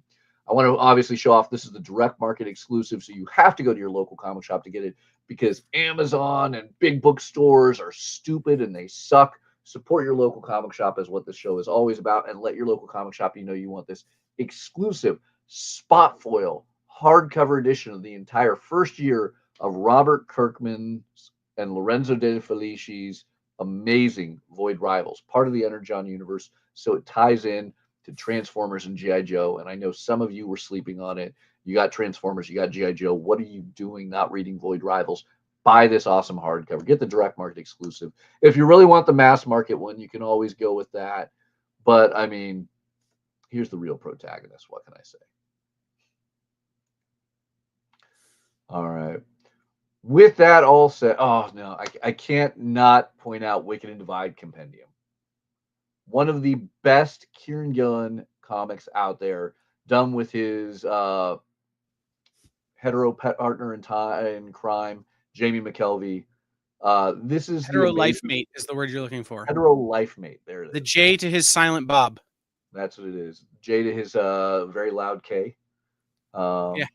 I want to obviously show off this is the direct market exclusive, so you have to go to your local comic shop to get it because Amazon and big bookstores are stupid and they suck. Support your local comic shop is what this show is always about, and let your local comic shop you want this exclusive spot foil hardcover edition of the entire first year of Robert Kirkman's and Lorenzo De Felici's amazing Void Rivals, part of the Energon universe. So it ties in to Transformers and G.I. Joe. And I know some of you were sleeping on it. You got Transformers, you got G.I. Joe. What are you doing not reading Void Rivals? Buy this awesome hardcover. Get the direct market exclusive. If you really want the mass market one, you can always go with that. But, I mean, here's the real protagonist. What can I say? All right. With that all said, oh, no, I can't not point out Wicked and Divide Compendium. One of the best Kieran Gillen comics out there, done with his hetero pet partner in crime, Jamie McKelvey. This is hetero life mate is the word you're looking for. Hetero life mate. There it is. The J to his silent Bob. That's what it is. J to his very loud K. Yeah.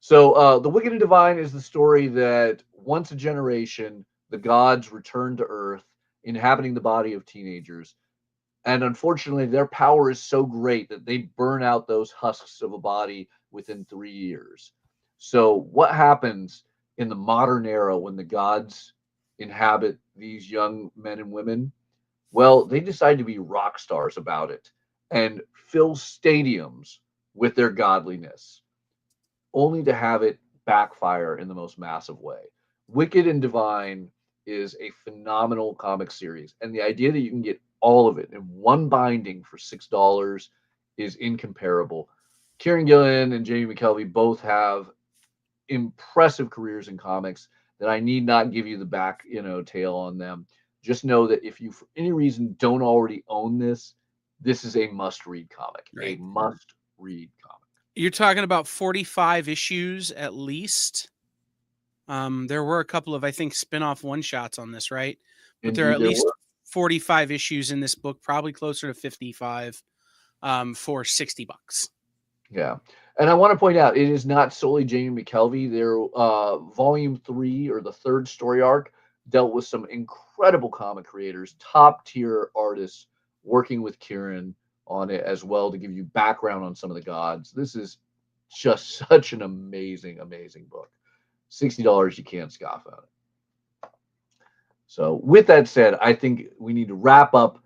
So The Wicked and Divine is the story that once a generation, the gods return to Earth, inhabiting the body of teenagers. And unfortunately, their power is so great that they burn out those husks of a body within 3 years. So what happens in the modern era when the gods inhabit these young men and women? Well, they decide to be rock stars about it and fill stadiums with their godliness, only to have it backfire in the most massive way. Wicked and Divine is a phenomenal comic series, and the idea that you can get all of it in one binding for $6 is incomparable. Kieran Gillen and Jamie McKelvey both have impressive careers in comics that I need not give you the back, tale on them. Just know that if you, for any reason, don't already own this, this is a must-read comic. Right. A must-read comic. You're talking about 45 issues at least. There were a couple of, I think, spin-off one-shots on this, right? But Indeed, there are at least 45 issues in this book, probably closer to 55 for $60. Yeah. And I want to point out, it is not solely Jamie McKelvey. Their volume 3, or the third story arc, dealt with some incredible comic creators, top-tier artists working with Kieran on it as well to give you background on some of the gods. This is just such an amazing, amazing book. $60, you can't scoff at it. So with that said, I think we need to wrap up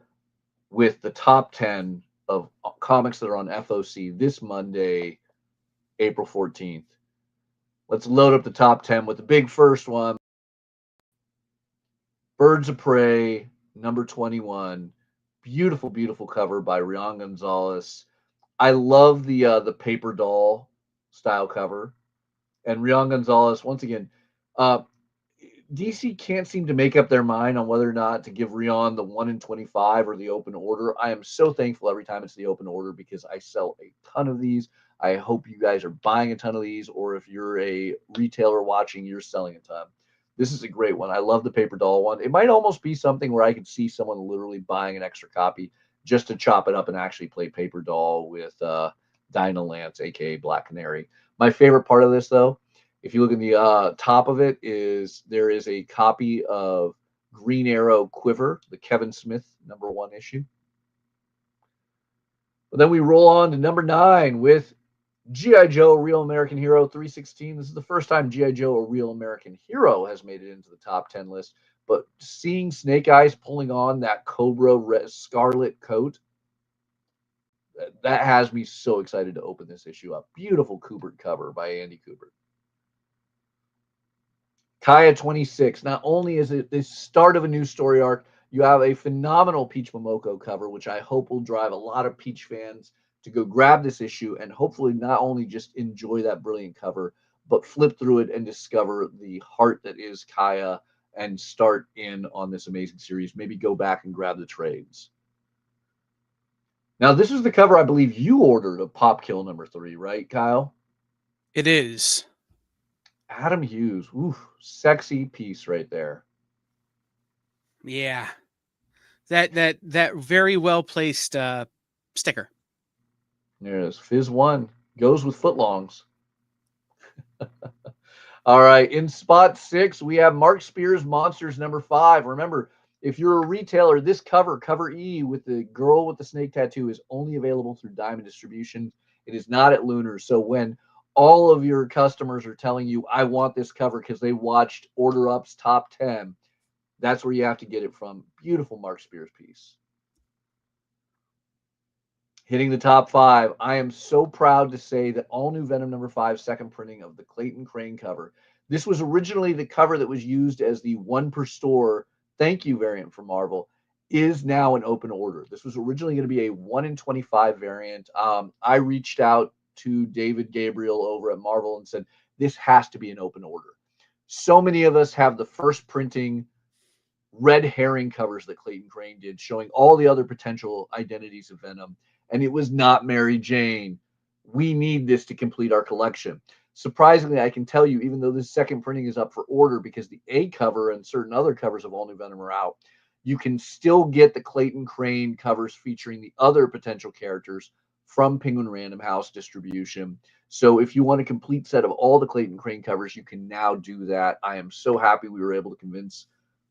with the top 10 of comics that are on FOC this Monday, April 14th. Let's load up the top 10 with the big first one. Birds of Prey, number 21. Beautiful, beautiful cover by Rian Gonzalez. I love the paper doll style cover. And Rian Gonzalez, once again, DC can't seem to make up their mind on whether or not to give Rian the 1 in 25 or the open order. I am so thankful every time it's the open order because I sell a ton of these. I hope you guys are buying a ton of these, or if you're a retailer watching, you're selling a ton. This is a great one. I love the paper doll one. It might almost be something where I could see someone literally buying an extra copy just to chop it up and actually play paper doll with Dinah Lance, aka Black Canary. My favorite part of this, though, if you look at the top of it, there is a copy of Green Arrow Quiver, the Kevin Smith number 1 issue. But then we roll on to number 9 with G.I. Joe, Real American Hero 316. This is the first time G.I. Joe, a Real American Hero, has made it into the top 10 list. But seeing Snake Eyes pulling on that Cobra Scarlet coat, that has me so excited to open this issue up. Beautiful Kubert cover by Andy Kubert. Kaya 26. Not only is it the start of a new story arc, you have a phenomenal Peach Momoko cover, which I hope will drive a lot of Peach fans to go grab this issue and hopefully not only just enjoy that brilliant cover, but flip through it and discover the heart that is Kaya and start in on this amazing series. Maybe go back and grab the trades. Now, this is the cover I believe you ordered of Pop Kill number 3, right, Kyle? It is. Adam Hughes. Ooh, sexy piece right there. Yeah. That very well placed sticker. There it is. Fizz 1 goes with footlongs. All right. In spot 6, we have Mark Spears Monsters number 5. Remember, If you're a retailer, this cover E with the girl with the snake tattoo is only available through Diamond Distribution. It is not at Lunar. So when all of your customers are telling you, I want this cover because they watched Order Up's top 10, that's where you have to get it from. Beautiful Mark Spears piece. Hitting the top 5, I am so proud to say that all new Venom number 5 second printing of the Clayton Crane cover. This was originally the cover that was used as the one per store thank you variant for Marvel, is now an open order. This was originally going to be a 1 in 25 variant. I reached out to David Gabriel over at Marvel and said, this has to be an open order. So many of us have the first printing red herring covers that Clayton Crane did, showing all the other potential identities of Venom. And it was not Mary Jane. We need this to complete our collection. Surprisingly, I can tell you, even though this second printing is up for order because the A cover and certain other covers of All New Venom are out, you can still get the Clayton Crane covers featuring the other potential characters from Penguin Random House distribution. So if you want a complete set of all the Clayton Crane covers, you can now do that. I am so happy we were able to convince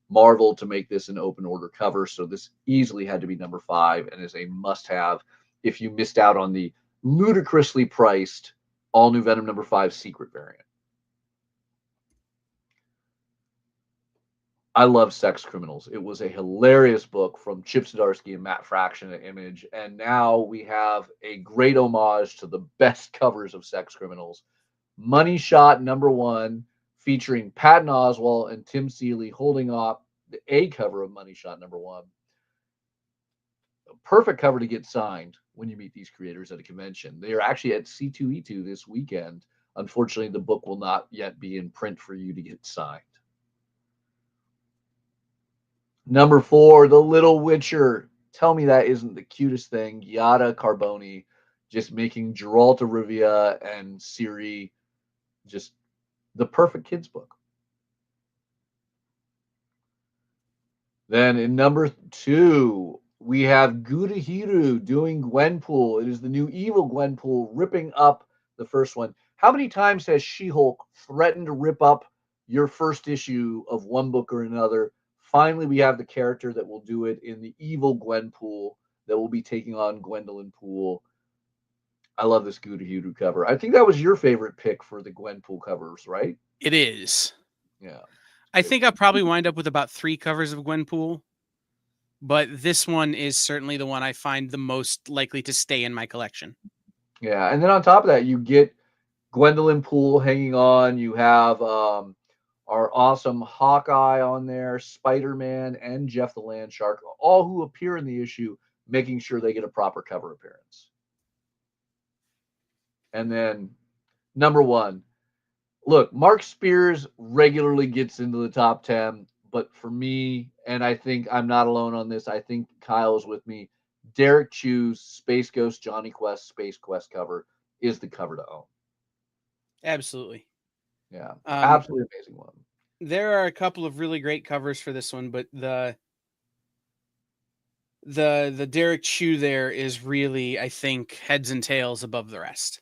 Marvel to make this an open order cover. So this easily had to be number 5 and is a must-have if you missed out on the ludicrously priced All New Venom number 5 secret variant. I love Sex Criminals. It was a hilarious book from Chip Zdarsky and Matt Fraction at Image. And now we have a great homage to the best covers of Sex Criminals. Money Shot number 1, featuring Patton Oswalt and Tim Seeley holding up the A cover of Money Shot number 1. A perfect cover to get signed when you meet these creators at a convention. They are actually at C2E2 this weekend. Unfortunately, the book will not yet be in print for you to get signed. Number 4, The Little Witcher. Tell me that isn't the cutest thing. Giada Carboni just making Geralt of Rivia and Ciri just the perfect kids book. Then in number 2, we have Gudahiro doing Gwenpool. It is the new evil Gwenpool ripping up the first one. How many times has She-Hulk threatened to rip up your first issue of one book or another? Finally, we have the character that will do it in the evil Gwenpool that will be taking on Gwendolyn Poole. I love this Gudahiro cover. I think that was your favorite pick for the Gwenpool covers, right? It is. Yeah. I think I'll probably wind up with about 3 covers of Gwenpool, but this one is certainly the one I find the most likely to stay in my collection. Yeah, and then on top of that, you get Gwendolyn Poole hanging on. You have our awesome Hawkeye on there, Spider-Man, and Jeff the Land Shark, all who appear in the issue, making sure they get a proper cover appearance. And then number 1, look, Mark Spears regularly gets into the top 10, but for me, and I think I'm not alone on this, I think Kyle is with me, Derek Chu's Space Ghost Johnny Quest Space Quest cover is the cover to own. Absolutely. Yeah, absolutely amazing one. There are a couple of really great covers for this one, but the Derek Chu there is really, I think, heads and tails above the rest.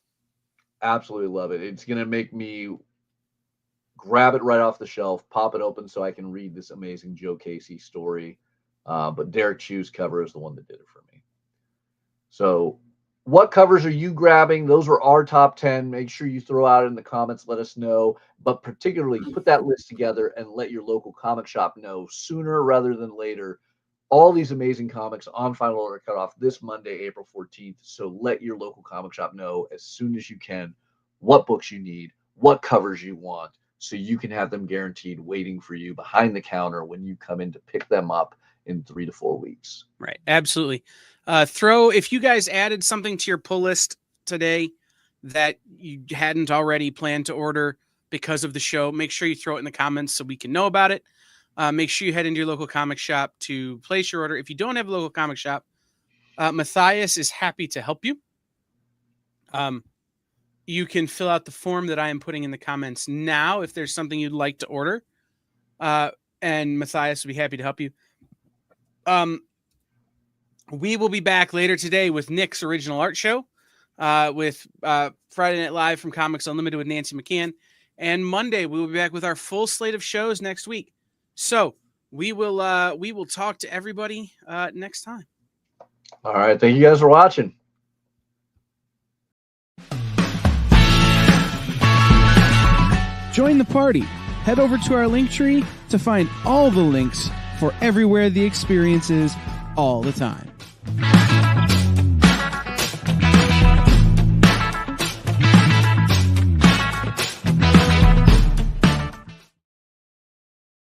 Absolutely love it. It's going to make me grab it right off the shelf, pop it open so I can read this amazing Joe Casey story. But Derek Chu's cover is the one that did it for me. So what covers are you grabbing? Those were our top 10. Make sure you throw out in the comments. Let us know. But particularly put that list together and let your local comic shop know sooner rather than later. All these amazing comics on Final Order Cutoff this Monday, April 14th. So let your local comic shop know as soon as you can what books you need, what covers you want, so you can have them guaranteed waiting for you behind the counter when you come in to pick them up in 3 to 4 weeks. Right. Absolutely. If you guys added something to your pull list today that you hadn't already planned to order because of the show, make sure you throw it in the comments so we can know about it. Make sure you head into your local comic shop to place your order. If you don't have a local comic shop, Matthias is happy to help you. You can fill out the form that I am putting in the comments now if there's something you'd like to order. And Matthias will be happy to help you. We will be back later today with Nick's original art show, with Friday Night Live from Comics Unlimited with Nancy McCann. And Monday, we will be back with our full slate of shows next week. So we will talk to everybody next time. All right. Thank you guys for watching. Join the party. Head over to our link tree to find all the links for everywhere the experience is all the time.